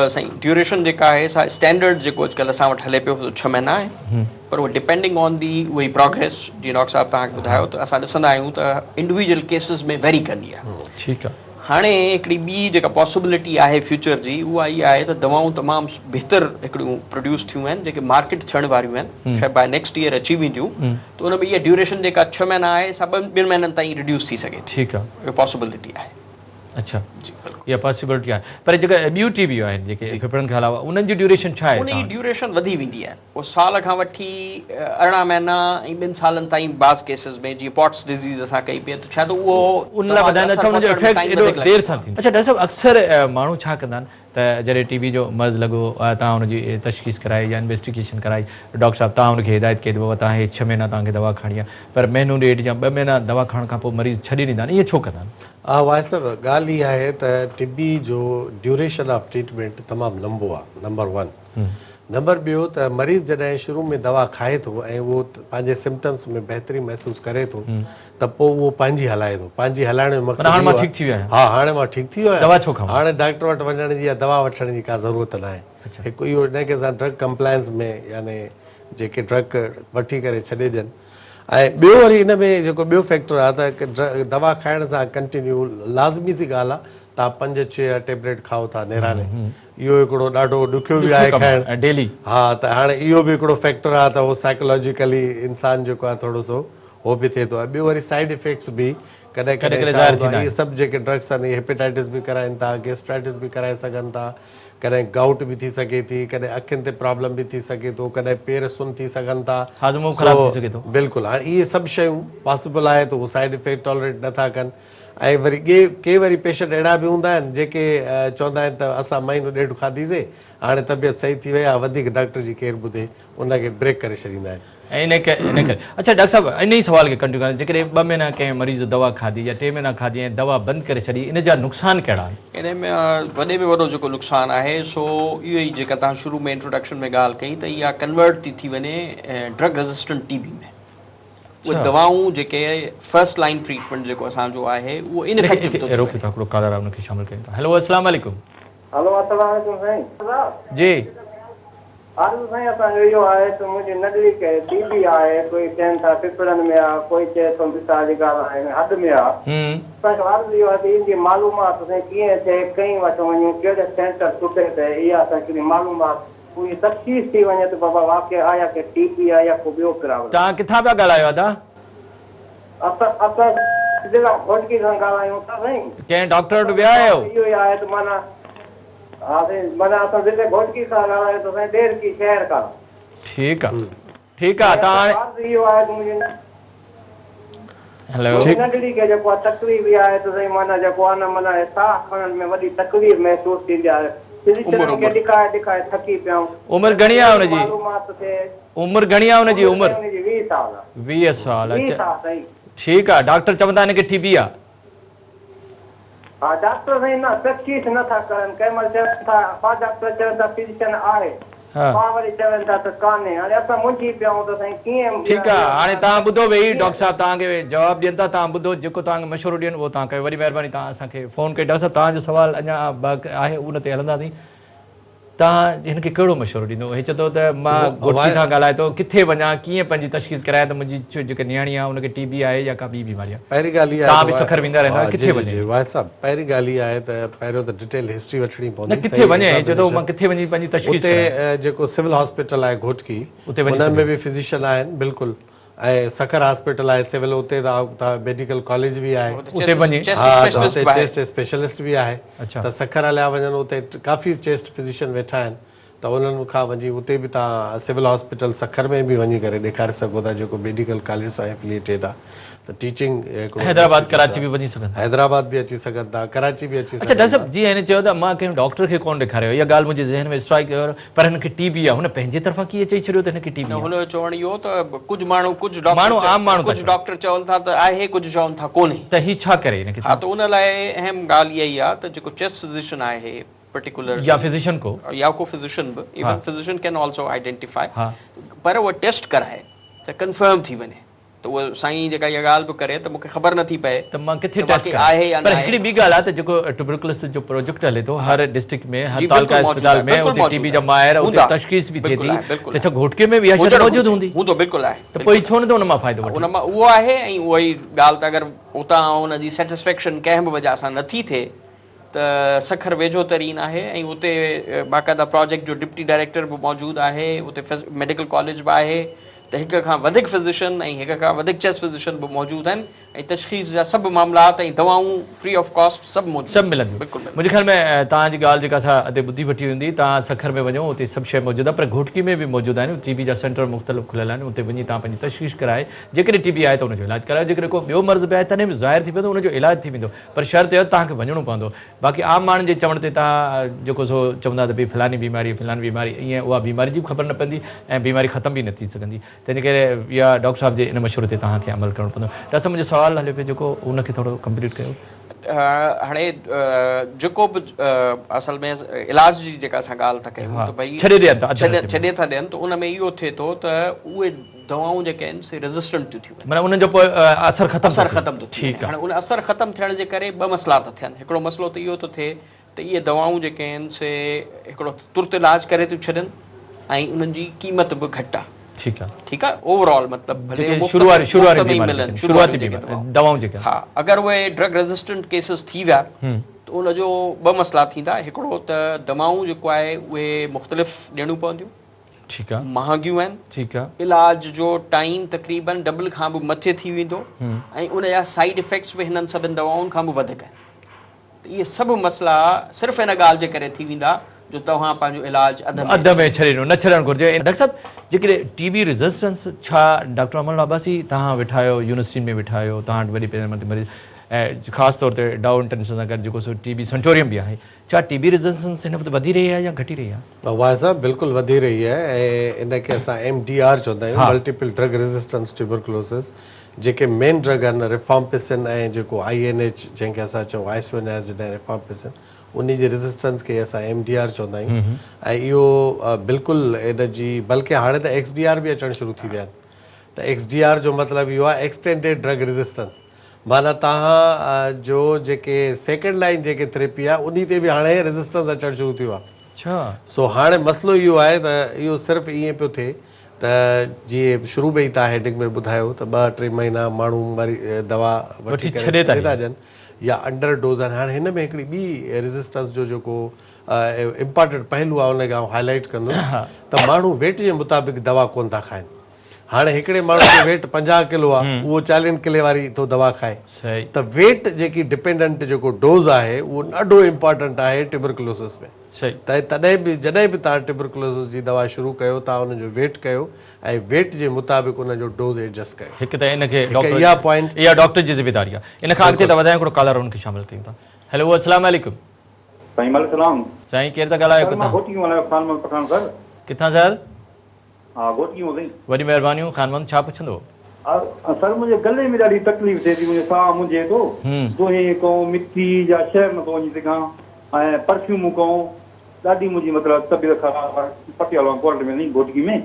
Speaker 3: साईं, ड्यूरेशन जेका आहे स्टैंडर्ड जेको अॼुकल्ह असां वटि हले पियो 6 महीना आहे, पर उहो डिपेंडिंग ऑन दी उहा प्रोग्रेस, जीअं डॉक्टर साहब तव्हांखे ॿुधायो, त असां ॾिसंदा आहियूं त इंडिविजुअल केसिस में वेरी कंदी आहे।
Speaker 1: ठीकु आहे।
Speaker 3: हाणे हिकिड़ी ॿी जेका पॉसिबिलिटी आहे फ्यूचर जी, उहा इहा आहे त दवाऊं तमामु बहितर हिकिड़ियूं प्रोड्यूस थियूं आहिनि, जेके मार्केट थियण वारियूं आहिनि, शायदि बाय नेक्स्ट ईयर अची वेंदियूं, त उन में इहा ड्यूरेशन जेका 6 महीना आहे सा 2 महीननि ताईं रिड्यूस थी सघे।
Speaker 1: ठीकु आहे,
Speaker 3: इहा पॉसिबिलिटी आहे।
Speaker 1: अच्छा जी, इहा पॉसिबिलिटी आहे। पर जेका ॿियूं टीबियूं आहिनि जेके फेफड़नि खां अलावा, उन्हनि जी ड्यूरेशन छा आहे?
Speaker 3: उनजी ड्यूरेशन वधी वेंदी आहे, उहो साल खां वठी 18 महीना ऐं 2 सालनि ताईं बाज़ केसिस में, जीअं पॉट्स डिज़ीज़ असां कई पई, त छा त उहो
Speaker 1: उन लाइ वधाइण अच्छा उनजो इफेक्ट एॾो देरि सां थींदो। अच्छा डॉक्टर साहब, अक्सर माण्हू छा कंदा आहिनि त जॾहिं टीबी जो मर्ज़ लॻो, तव्हां हुनजी तशख़ीस कराई या इन्वेस्टिगेशन कराई, डॉक्टर साहब तव्हां हुनखे हिदायत कई बाबा तव्हां 6 महीना तव्हांखे दवा खणी आहे, पर महीनो ॾेढ या 2 महीना दवा खणण खां पोइ मरीज़ छॾे ॾींदा आहिनि, इहे छो कंदा आहिनि?
Speaker 2: हा वाहिद साहिब, ॻाल्हि इहा आहे त टीबी जो ड्यूरेशन ऑफ ट्रीटमेंट तमामु लंबो आहे, नंबर 1। नंबर ॿियो त मरीज़ जॾहिं शुरू में दवा खाए थो ऐं उहो पंहिंजे सिम्टम्स में बहितरी महसूसु करे थो, त पोइ उहो पंहिंजी हलाए थो। पंहिंजी हलाइण जो मक़सदु, हा हाणे मां ठीकु थी वियो आहियां,
Speaker 1: दवा छो खावां?
Speaker 2: हाणे डॉक्टर वटि वञण जी या दवा वठण जी का ज़रूरत न आहे। हिकु इहो इनखे असां ड्रग कंप्लायंस में, यानी जेके ड्रग वठी करे छॾे ॾियनि। ऐं ॿियो वरी इन में जेको ॿियो फैक्टर आहे त दवा खाइण सां कंटिन्यू लाज़मी सी ॻाल्हि आहे, तव्हां 5-6 टेबलेट खाओ था नेराने, इहो हिकिड़ो ॾाढो ॾुखियो बि आहे खाइणु डेली। हा, त हाणे इहो बि हिकिड़ो फैक्टर आहे, त उहो साइकोलॉजिकली इंसानु जेको आहे थोरो सो उहो बि थिए थो। ऐं ॿियो वरी साइड इफेक्ट्स बि कॾहिं कॾहिं इहे सभु जेके ड्रग्स आहिनि, हेपेटाइटिस बि कराइनि था, गैस्ट्राइटिस बि कराए सघनि था, कॾहिं गाउट बि थी सघे थी, कॾहिं अखियुनि ते प्रॉब्लम बि थी सघे थो, कॾहिं पेर सुन थी सघनि था,
Speaker 1: हाज़मो ख़राब थी सघे थो। बिल्कुलु,
Speaker 2: हाणे इहे सभु शयूं पॉसिबल आहे त उहो साइड इफेक्ट टॉलरेट नथा कनि। ऐं वरी के वरी पेशेंट अहिड़ा बि हूंदा आहिनि जेके चवंदा आहिनि त असां महीनो ॾेढ खाधीसीं, हाणे तबियत सही थी वई आहे, वधीक डॉक्टर जी केरु ॿुधे, उनखे ब्रेक करे छॾींदा आहिनि। ऐं इन करे अच्छा डॉक्टर साहब, इन ई सवाल खे कंटिन्यू करणु, जेकॾहिं 2 महीना कंहिं मरीज़ दवा खाधी या 3 महीना खाधी ऐं दवा बंदि करे छॾी, इन जा नुक़सान कहिड़ा आहिनि?
Speaker 3: इन में वॾे में वॾो जेको नुक़सानु आहे सो इहो ई जेका तव्हां शुरू में इंट्रोडक्शन में ॻाल्हि कई, त इहा कन्वर्ट थी वञे ड्रग रेज़िस्टेंट टीबी में। उहे दवाऊं जेके फर्स्ट लाइन ट्रीटमेंट जेको असांजो आहे उहो इनइफेक्टिव थो
Speaker 1: रोके था, हिकिड़ो कॉलर आहे उनखे शामिल कयूं था। हेलो अस्सलाम वालेकुम।
Speaker 6: हेलो अस्सलाम वालेकुम साईं।
Speaker 1: जी
Speaker 6: आरज़ू साईं, असांजो इहो आहे त मुंहिंजी नंढड़ी खे टीबी आहे, कोई चवनि था फिफड़नि में आहे, कोई चए थो पिता जी ॻाल्हि आहे हद में आहे। असांजो आरज़ू इहो आहे त इनजी मालूमात साईं कीअं थिए, कई वटि वञूं, कहिड़े सेंटर सुठे ते, इहा असांखे मालूमात पूरी तफ़सीस थी वञे त बाबा वाक़ई आया की टीबी आहे या को ॿियो प्रॉब्लम।
Speaker 1: तव्हां किथां पिया ॻाल्हायो दादा?
Speaker 6: असां ज़िला घोटकी सां ॻाल्हायूं था साईं।
Speaker 1: कंहिं डॉक्टर वटि विया आहियो?
Speaker 6: इहो ई आहे त माना हा साईं, माना असां ज़िले घोटकी सां ॻाल्हायूं था साईं, ॾेर की शहर खां। ठीकु आहे,
Speaker 1: ठीकु आहे। तव्हां
Speaker 6: इहो आहे त मुंहिंजी
Speaker 1: हेलो
Speaker 6: नंढड़ी खे जेको आहे तकलीफ़ इहा आहे त साईं माना जेको आहे न माना साह खणण में वॾी तकलीफ़ महसूस थींदी आहे फिजिशियन खे ॾिखाए ॾिखाए थकी पियूं
Speaker 1: उमिरि घणी आहे हुनजी
Speaker 6: मालूमात थिए
Speaker 1: उमिरि घणी आहे हुनजी उमिरि
Speaker 6: हुनजी 20 साल
Speaker 1: 20 साल
Speaker 6: 20
Speaker 1: अच्छा
Speaker 6: साल साईं
Speaker 1: ठीकु आहे डॉक्टर चवंदा हिनखे टीबी आहे
Speaker 6: हा डॉक्टर साईं न तशख़ीस नथा करनि कंहिं महिल चवनि था पा डॉक्टर चवनि था फिजिशियन आहे
Speaker 1: हा
Speaker 6: पा वरी चवनि था त कान्हे हाणे असां मुंझी पियूं त साईं कीअं
Speaker 1: ठीकु आहे हाणे तव्हां ॿुधो वेही डॉक्टर साहिबु तव्हांखे जवाबु ॾियनि था तव्हां ॿुधो जेको तव्हांखे मशवरो ॾियनि उहो तव्हां कयो वरी महिरबानी तव्हां असांखे फ़ोन कयो डॉक्टर साहिबु तव्हांजो सुवालु अञा बाक़ी आहे उन ते हलंदासीं तव्हां हिनखे कहिड़ो मशवरो ॾींदो हे चए थो त मां घोटी सां ॻाल्हाए थो किथे वञा कीअं पंहिंजी तशख़ीस करायां त मुंहिंजी जेके नियाणी आहे उनखे टीबी आहे या का ॿी बीमारी आहे
Speaker 2: पहिरीं ॻाल्हि इहा
Speaker 1: तव्हां बि सखर वेंदा रहंदा किथे वञे
Speaker 2: वाहिद साहब पहिरीं ॻाल्हि इहा आहे त पहिरियों त डिटेल हिस्ट्री वठणी
Speaker 1: न
Speaker 2: पवंदी
Speaker 1: किथे वञे चए थो मां किथे वञी पंहिंजी तशख़ीस
Speaker 2: उते जेको सिविल हॉस्पिटल आहे घोटकी
Speaker 1: उते वञी
Speaker 2: हुन में बि फिजिशियन आहिनि बिल्कुलु ऐं सखर हॉस्पिटल आहे सिविल उते तव्हां मेडिकल कॉलेज बि आहे
Speaker 1: उते वञे
Speaker 2: चेस्ट स्पेशलिस्ट बि आहे
Speaker 1: अच्छा
Speaker 2: त सखर हलिया वञनि उते काफ़ी चेस्ट फिजिशियन वेठा आहिनि त उन्हनि खां वञी उते बि तव्हां सिविल हॉस्पिटल सखर में बि वञी करे ॾेखारे सघो था जेको मेडिकल कॉलेज सां एफिलिएटेड आहे त टीचिंग
Speaker 1: हैदराबाद कराची बि वञी सघनि
Speaker 2: हैदराबाद बि अची सघनि था कराची बि अची
Speaker 1: अच्छा
Speaker 2: सघनि
Speaker 1: डॉक्टर साहिबु जीअं हिन चयो त मां कंहिं डॉक्टर खे कोन ॾेखारियो इहा ॻाल्हि मुंहिंजे ज़हन में स्ट्राइक कयो पर हिनखे टीबी आहे हुन पंहिंजे तरफ़ां कीअं चई छॾियो त हिनखे टीबी आहे
Speaker 3: हुनजो चवणु इहो त कुझु माण्हू
Speaker 1: माण्हू आम माण्हू
Speaker 3: कुझु डॉक्टर चवनि था त आहे कुझु चवनि था कोन्हे
Speaker 1: त ही छा करे हिनखे
Speaker 3: हा त उन लाइ अहम ॻाल्हि इहा ई आहे त जेको चेस्ट फिजिशियन आहे पर्टिकुलर
Speaker 1: या फिजिशियन को
Speaker 3: या को फिजिशियन बि even physician can also identify
Speaker 1: हा
Speaker 3: पर उहो टेस्ट कराए त कंफर्म थी वञे त उहो साईं जेका इहा ॻाल्हि बि करे त मूंखे ख़बर नथी पए
Speaker 1: त मां किथे
Speaker 3: त
Speaker 1: टेस्ट
Speaker 3: बाक़ी आहे या न
Speaker 1: पर
Speaker 3: आहे।
Speaker 1: हिकिड़ी ॿी ॻाल्हि आहे त जेको ट्यूबरकुलोसिस जो प्रोजेक्ट हले थो हर डिस्ट्रिक्ट में हर
Speaker 3: जी,
Speaker 1: तालुका
Speaker 3: बिल्कुलु
Speaker 1: अस्पताल में
Speaker 3: मौजूदु
Speaker 1: उते
Speaker 3: आहे,
Speaker 1: टीबी
Speaker 3: बिल्कुलु
Speaker 1: जा माहिर उते
Speaker 3: हूंदा।
Speaker 1: तशख़ीस बि थिए
Speaker 3: बिल्कुलु
Speaker 1: थी
Speaker 3: आहे, बिल्कुलु
Speaker 1: त छा घोटके में बि इहा शइ
Speaker 3: हुजणु
Speaker 1: मौजूदु
Speaker 3: घुरिजे,
Speaker 1: हूंदी
Speaker 3: हूंदो बिल्कुलु आहे
Speaker 1: त पोइ छो न थो उन मां फ़ाइदो वठे
Speaker 3: उन मां उहो आहे ऐं उहा ई ॻाल्हि त अगरि उतां हुनजी सेटिस्फेक्शन कंहिं बि वजह सां नथी थिए त सखर वेझो तरीन आहे ऐं उते बाक़ाइदा प्रोजेक्ट जो डिप्टी डायरेक्टर बि मौजूदु आहे उते मेडिकल कॉलेज बि आहे त हिक खां वधीक फिजिशियन ऐं हिक खां वधीक चेस्ट फिजिशियन बि मौजूदु आहिनि ऐं तशख़ीस जा सभु मामलात ऐं दवाऊं फ्री ऑफ कॉस्ट सभु मौजूदु
Speaker 1: सभु मिलंदियूं
Speaker 3: बिल्कुलु
Speaker 1: मुंहिंजे ख़्याल में तव्हांजी ॻाल्हि जेका असां अॻिते ॿुधी वठी हूंदी तव्हां सखर में वञो उते सभु शइ मौजूदु आहे पर घोटकी में बि मौजूदु आहिनि टीबी जा सेंटर मुख़्तलिफ़ खुलियल आहिनि उते वञी तव्हां पंहिंजी तशख़ीस कराए जेकॾहिं टीबी आहे त उनजो इलाजु करायो जेकॾहिं को ॿियो मर्ज़ बि आहे तॾहिं बि ज़ाहिर थी वेंदो उनजो इलाजु थी वेंदो पर शर्त इहो तव्हांखे वञिणो पवंदो बाक़ी आम माण्हुनि जे चवण ते तव्हां जेको सो चवंदा त भई फलानी बीमारी ईअं उहा बीमारी जी बि ख़बर न पवंदी ऐं बीमारी ख़तम बि न थी सघंदी तंहिंजे करे इहा डॉक्टर साहिब जे इन मशवरे ते तव्हांखे अमल करणो पवंदो डॉक्टर साहिबु मुंहिंजो सुवालु हले पियो जेको उनखे थोरो कंप्लीट कयो
Speaker 3: हाणे जेको बि असल में इलाज जी जेका असां ॻाल्हि था कयूं त भई
Speaker 1: छॾे ॾियनि था अधु रस्ते में।
Speaker 3: छॾे था ॾियनि त उन में इहो थिए थो त उहे दवाऊं जेके आहिनि से रेज़िस्टेंट थियूं थी वञनि
Speaker 1: माना उनजो पोइ असरु
Speaker 3: ख़तमु थो थी
Speaker 1: ठीकु
Speaker 3: वञे हाणे उन असरु ख़तमु थियण जे करे ॿ मसइला था थियनि हिकिड़ो मसइलो त इहो थो थिए त इहे दवाऊं जेके आहिनि से हिकिड़ो तुर्त इलाज करे थियूं छॾनि ऐं उन्हनि जी क़ीमत बि घटि आहे
Speaker 1: ठीकु आहे
Speaker 3: ओवरऑल मतिलबु
Speaker 1: शुरूआती दवाऊं जेके
Speaker 3: हा अगरि उहे ड्रग रेज़िस्टेंट केसिस थी विया त उनजो ॿ मसइला थींदा हिकिड़ो त दवाऊं जेको आहे उहे मुख़्तलिफ़ ॾियणियूं पवंदियूं
Speaker 1: ठीकु आहे
Speaker 3: महांगियूं आहिनि
Speaker 1: ठीकु आहे
Speaker 3: इलाज जो टाइम तक़रीबन डबल खां बि मथे थी वेंदो ऐं उनजा साइड इफेक्ट्स बि हिननि सभिनि दवाउनि खां बि वधीक आहिनि त इहे सभु मसइला सिर्फ़ु हिन ॻाल्हि जे करे थी वेंदा जो तव्हां पंहिंजो इलाज
Speaker 1: अध में छॾे ॾियो न छॾणु घुरिजे डॉक्टर साहिबु जेकॾहिं टीबी रेज़िस्टेंस छा डॉक्टर अमल अब्बासी तव्हां वेठा आहियो यूनिवर्सिटी में वेठा आहियो तव्हां वटि वॾी मरीज़ ऐं ख़ासि तौर ते डाउन टेंशन सां गॾु जेको सो टीबी सेंटोरियम बि आहे छा टीबी रेज़िस्टेंस हिन वक़्तु वधी रही आहे या घटी रही आहे
Speaker 2: वाहिद साहब बिल्कुलु वधी रही आहे ऐं इनखे असां MDR चवंदा आहियूं मल्टीपल ड्रग रेज़िस्टेंस ट्यूबरकुलोसिस जेके मेन ड्रग आहिनि रिफॉम्पिसिन ऐं जेको INH जंहिंखे असां चऊं आइसोनियाज़िड ऐं रिफॉम्पिसिन उन जी रेज़िस्टेंस खे असां MDR चवंदा आहियूं ऐं इहो बिल्कुलु इन जी बल्कि हाणे त XDR बि अचणु शुरू थी विया आहिनि त XDR जो मतिलबु इहो आहे एक्सटेंडेड ड्रग रेज़िस्टेंस माना तव्हां जो जेके सेकेंड लाइन जेके थेरेपी आहे उन ते बि हाणे रेज़िस्टेंस अचणु शुरू थियो आहे
Speaker 1: अच्छा
Speaker 2: सो हाणे मसइलो इहो आहे त इहो सिर्फ़ु ईअं पियो थिए त जीअं शुरू में ई तव्हां हेडिंग में ॿुधायो त 2-3 महीना माण्हू वरी दवा वठी करे छॾे था ॾियनि या अंडर डोज़ आहिनि हाणे हिन में हिकिड़ी ॿी रेज़िस्टेंस जो जेको इम्पॉर्टेंट पहलू आहे उनखे आउं हाईलाइट कंदुमि त माण्हू वेट जे मुताबिक़ दवा कोन था खाइनि हाणे हिकिड़े माण्हू जो वेट 50 किलो आहे उहो 40 किले वारी तो दवा खाए
Speaker 1: सही
Speaker 2: त वेट जेकी डिपेंडेंट जेको डोज़ आहे उहो ॾाढो इम्पोर्टेंट आहे ट्यूबरकुलोसिस में
Speaker 1: सही
Speaker 2: त तॾहिं बि जॾहिं बि तव्हां ट्यूबरकुलोसिस जी दवा शुरू कयो तव्हां उनजो वेट कयो ऐं वेट जे मुताबिक़ उनजो डोज़ एडजस्ट कयो
Speaker 1: हिकु त इनखे
Speaker 2: इहा पॉइंट
Speaker 1: इहा डॉक्टर जी ज़िम्मेदारी आहे इन खां अॻिते त वधायूं हिकिड़ो कॉलर उनखे शामिल कयूं था हेलो अस्सलाम वालेकुम
Speaker 7: साईं मलसलाम
Speaker 1: साईं केरु था ॻाल्हायो
Speaker 7: सर मां
Speaker 1: किथां
Speaker 7: घोटी वाला खान मन पठान सर
Speaker 1: किथां सर
Speaker 7: हाँ घोटी में साईं
Speaker 1: वॾी महिरबानियूं ख़ानमंद छा पुछंदो
Speaker 7: सर मुझे गले में ॾाढी तकलीफ़ थिए थी मुझे साह मुंहिंजे थो दोहे को मिट्टी जा शहर न थो वञी सघां ऐं परफ्यूम को ॾाढी मुंहिंजी मतिलबु तबियत ख़राबु आहे पटियाला कोर्ट में नहीं घोटकी में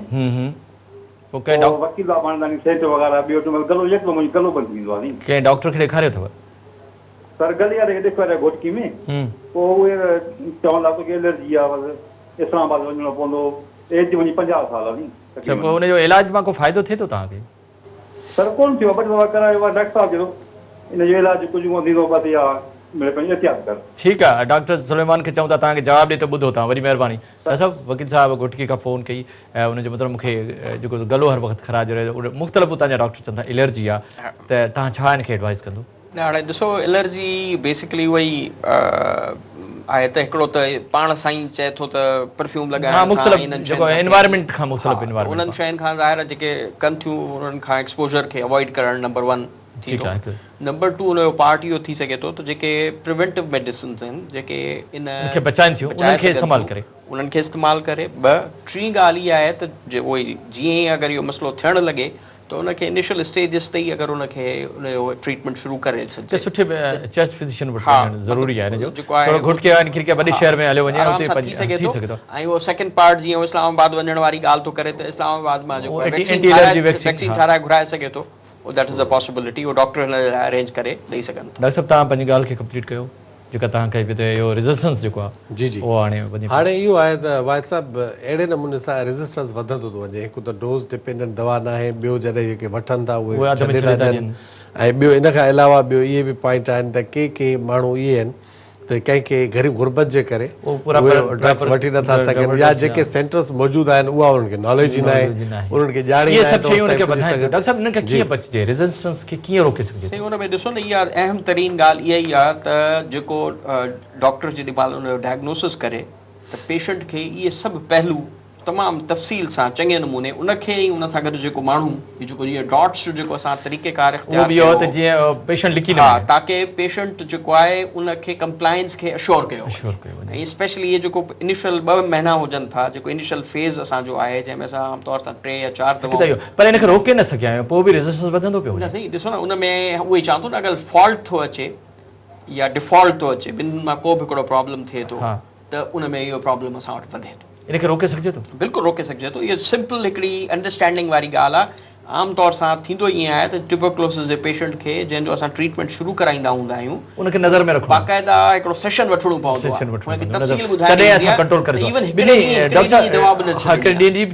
Speaker 1: पोइ कंहिं
Speaker 7: वकील आहे पाण सेट वग़ैरह ॿियो मतिलबु गलो यकदमि मुंहिंजो गलो बंदि थी वेंदो आहे नी
Speaker 1: कंहिं डॉक्टर खे ॾेखारियो अथव
Speaker 7: सर गले वारे खे ॾेखारियो घोटकी में पोइ उहे चवंदा तोखे एलर्जी आहे बसि इस्लामाबाद वञिणो पवंदो एज मुंहिंजी 50 साल आहे नी
Speaker 1: अच्छा पोइ हुनजो इलाज मां को फ़ाइदो थिए थो तव्हांखे
Speaker 7: सर कोन थियो ॿ दफ़ा करायो आहे डॉक्टर साहिब जो इनजो इलाज कुझु कोन थींदो बसि इहा मिड़े पंहिंजी एहतियात कर
Speaker 1: ठीकु आहे डॉक्टर सुलेमान खे चऊं था तव्हांखे जवाबु ॾिए त ॿुधो तव्हां वरी महिरबानी सभु वकील साहिबु घुटकी खां फ़ोन कई ऐं हुनजो मतिलबु मूंखे जेको गलो हर वक़्तु ख़राब रहे उन मुख़्तलिफ़ तव्हांजा डॉक्टर चवनि था एलर्जी आहे त तव्हां छा हिनखे एडवाइस कंदो
Speaker 3: न हाणे ॾिसो एलर्जी बेसिकली उहा ई आहे त हिकिड़ो त पाण सां ई चए थो त परफ्यूम लॻाइण सां इन्हनि
Speaker 1: जेको एनवायरमेंट खां मुख़्तलिफ़ एनवायरमेंट
Speaker 3: उन्हनि शयुनि खां ज़ाहिर जेके कनि थियूं उन्हनि खां एक्सपोजर खे अवॉइड करणु नंबर 1 थी थो नंबर 2 उनजो पार्ट इहो थी सघे थो त जेके प्रिवेंटिव मेडिसिन्स आहिनि जेके इन
Speaker 1: खे बचाइनि थियूं उन्हनि खे इस्तेमालु करे
Speaker 3: उन्हनि खे इस्तेमालु करे टी ॻाल्हि इहा आहे त उहो जीअं ई अगरि इहो मसइलो थियणु लॻे त उनखे इनिशियल स्टेजिस ते ई अगरि उनखे उनजो ट्रीटमेंट शुरू करे सघे
Speaker 1: सुठे चेस्ट फिजिशियन वटि ज़रूरी आहे इनजो थोरो घुटके वारे वॾे शहर में हलियो वञे उते
Speaker 3: थी सघे थो ऐं उहो सेकेंड पार्ट जीअं इस्लामाबाद वञण वारी ॻाल्हि थो करे त इस्लामाबाद मां जेको वैक्सीन ठाराए घुराए सघे थो दैट इज़ अ पॉसिबिलिटी उहो डॉक्टर हिन लाइ अरेंज करे ॾेई सघनि था
Speaker 1: डॉक्टर साहिबु तव्हां पंहिंजी ॻाल्हि खे कंप्लीट कयो जेका तव्हांखे इहो रेज़िस्टेंस जेको आहे
Speaker 2: जी जी
Speaker 1: उहो
Speaker 2: हाणे इहो आहे त वाहिद साहिबु अहिड़े नमूने सां रेज़िस्टेंस वधंदो थो वञे हिकु त डोज़ डिपेंडेंट दवा न आहे ॿियो जॾहिं जेके वठनि था उहे छॾे था ॾियनि ऐं ॿियो इन खां अलावा ॿियो इहे बि पॉइंट आहिनि त के माण्हू इहे आहिनि त कंहिंखे ग़रीब गुरबत जे करे उहे ड्रग्स वठी नथा सघनि या जेके सेंटर्स मौजूदु आहिनि उहा उन्हनि खे नॉलेज ई न आहे उन्हनि खे ॼाण ई
Speaker 1: डॉक्टर साहिब इन्हनि खे कीअं बचिजे रेज़िस्टेंस खे कीअं रोके सघिजे
Speaker 3: हुन में ॾिसो न इहा अहम तरीन ॻाल्हि इहा ई आहे त जेको डॉक्टर जेॾी महिल उनजो डायग्नोसिस करे त पेशेंट खे इहे सभु पहलू तमामु तफ़सील सां चङे नमूने उनखे ई उन सां गॾु जेको माण्हू जेको जीअं डॉट्स जेको असां तरीक़ेकार ताकी पेशेंट जेको आहे उनखे कंप्लायंस खे अश्योर कयो ऐं स्पेशली इहे जेको इनिशियल 2 महीना हुजनि था जेको इनिशियल फेज़ असांजो आहे जंहिंमें असां आमतौर सां 3 या 4 दफ़ा
Speaker 1: पर हिनखे रोके न सघिया आहियूं पोइ बि रेज़िस्टेंस वधंदो पियो
Speaker 3: न सही ॾिसो न उन में उहो ई चवां थो न अगरि फॉल्ट थो अचे या डिफॉल्ट थो अचे ॿिन्हिनि मां को बि हिकिड़ो प्रॉब्लम थिए थो त उन में इहो प्रॉब्लम असां वटि वधे थो
Speaker 1: इनखे रोके सघिजे थो
Speaker 3: बिल्कुलु रोके सघिजे थो इहो सिंपल हिकिड़ी अंडरस्टैंडिंग वारी ॻाल्हि आहे आमतौर सां थींदो ईअं आहे त ट्यूबरकुलोसिस जे पेशेंट खे जंहिंजो असां ट्रीटमेंट शुरू कराईंदा हूंदा आहियूं
Speaker 1: उनखे नज़र में रखो
Speaker 3: बाक़ाइदा हिकिड़ो सेशन वठिणो पवंदो आहे उनखे तफ़सील
Speaker 1: तॾहिं असां कंट्रोल करे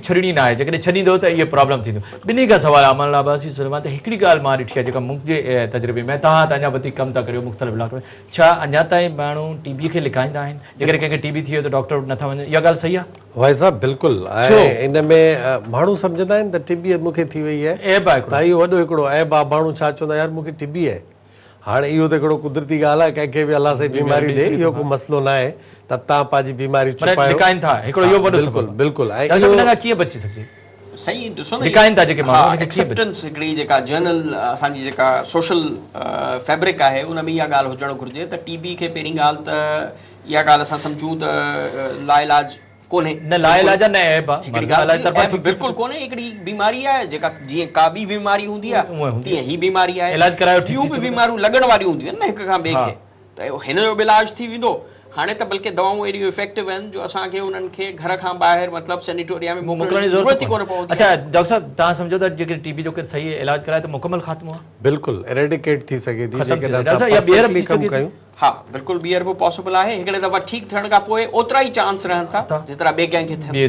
Speaker 1: छॾणी न आहे जेकॾहिं छॾींदो त इहे प्रॉब्लम थींदियूं ॿिन्ही खां सवाल आहे अमन लाबासी सुलेमान त हिकिड़ी ॻाल्हि मां ॾिठी आहे जेका मुंहिंजे तजुर्बे में तव्हां त अञा वधीक कमु था करियो मुख़्तलिफ़ इलाइक़े में छा अञा ताईं माण्हू टीबी खे लिकाईंदा आहिनि जेकॾहिं कंहिंखे टीबी थी वियो त डॉक्टर नथा वञनि इहा ॻाल्हि सही आहे
Speaker 2: भाई साहब बिल्कुलु ऐं इन में माण्हू सम्झंदा आहिनि त टीबी मूंखे थी वई आहे त इहो वॾो हिकिड़ो ऐब आहे माण्हू छा चवंदा यार मूंखे टीबी आहे हाणे इहो त हिकिड़ो कुदरती ॻाल्हि आहे कंहिंखे बि अलाह साईं बीमारी ॾे इहो को मसइलो न आहे त तव्हां पंहिंजी बीमारी छुपायो बिल्कुलु बिल्कुलु ऐं
Speaker 1: कीअं बची सघिजे
Speaker 3: सही ॾिसो न एक्सेप्टेंस हिकिड़ी जेका जनरल असांजी जेका सोशल फैब्रिक आहे उन में इहा ॻाल्हि हुजणु घुरिजे त टीबी खे पहिरीं ॻाल्हि त इहा ॻाल्हि असां सम्झूं त लाइलाज कोन्हे
Speaker 1: न लाइलाज न आहे
Speaker 3: बिल्कुलु कोन्हे हिकिड़ी बीमारी आहे जेका जीअं का बि बीमारी हूंदी आहे तीअं ही बीमारी आहे
Speaker 1: इलाज करायो
Speaker 3: ॿियूं बि बीमारियूं लॻण वारियूं हूंदियूं आहिनि न हिक खां ॿिए खे त हिन जो बि इलाज थी वेंदो हाणे त बल्कि दवाऊं एॾियूं इफेक्टिव आहिनि जो असांखे उन्हनि खे घर खां ॿाहिरि मतिलबु सेनिटोरिया में मोकिलण जी ज़रूरत ई कोन्हे पवंदी
Speaker 1: अच्छा डॉक्टर साहिब तव्हां सम्झो था जेके टीबी जो सही इलाज कराए त मुकमल ख़ात्मो आहे
Speaker 2: बिल्कुलु एरेडिकेट थी सघे थी
Speaker 3: हा बिल्कुलु ॿीहर बि पॉसिबल आहे हिकिड़े दफ़ा ठीकु थियण खां पोइ ओतिरा ई चांस रहनि था जेतिरा ॿिए कंहिंखे थियनि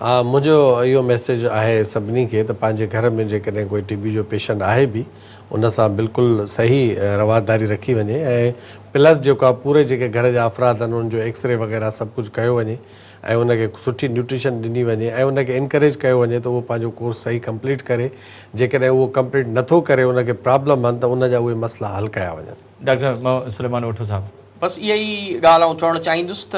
Speaker 2: हा मुंहिंजो इहो मैसेज आहे सभिनी खे त पंहिंजे घर में जेकॾहिं कोई टीबी जो पेशेंट आहे बि उन सां बिल्कुलु सही रवादारी रखी वञे ऐं प्लस जेको आहे पूरे जेके घर जा अफ़राद आहिनि उन्हनि जो एक्सरे वग़ैरह सभु कुझु कयो वञे ऐं उनखे सुठी न्यूट्रिशन ॾिनी वञे ऐं उनखे इनकरेज कयो वञे त उहो पंहिंजो कोर्स सही कंप्लीट करे। जेकॾहिं उहो कंप्लीट नथो करे उनखे प्रॉब्लम आहिनि त उनजा उहे मसइला हल कया वञनि।
Speaker 1: डॉक्टर सुलेमान ओठो साहब,
Speaker 3: बसि इहा ई ॻाल्हि आउं चवणु चाहींदुसि त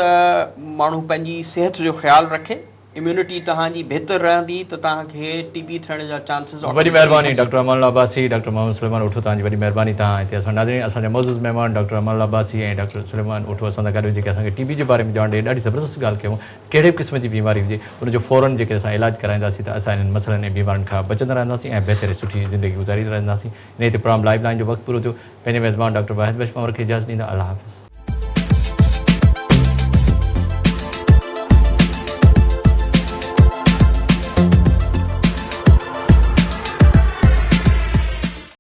Speaker 3: माण्हू पंहिंजी सिहत जो ख़्यालु रखे। इम्यूनिटी तव्हांजी बहितर रहंदी त तव्हांखे टीबी थियण जा चांसिस।
Speaker 1: वॾी महिरबानी डॉक्टर अमान अब्बासी, डॉक्टर मोहम्मद सुलेमान ओठो, तव्हांजी वॾी महिरबानी। तव्हां हिते असां नाज़रीन असांजा मौजूद महिमान डॉक्टर अमान अब्बासी ऐं डॉक्टर सुलेमान ओठो असां सां गॾु जेके असांखे टीबी जे बारे में ॼाण ॾे, ॾाढी ज़बरदस्त ॻाल्हि कयूं। कहिड़े बि क़िस्म जी बीमारी हुजे उनजो फ़ौरन जेके असां इलाजु कराईंदासीं त असां इन्हनि मसइलनि ऐं बीमारियुनि खां बचंदा रहंदासीं ऐं बहितर सुठी ज़िंदगी गुज़ारींदा रहंदासीं। इन ते प्रोग्राम लाइव लाइन जो वक़्तु पूरो थियो। पंहिंजे मेज़बान डॉक्टर वाहिद बशमवर खे इजाज़त ॾींदा। अल्लाह हाफ़िज़।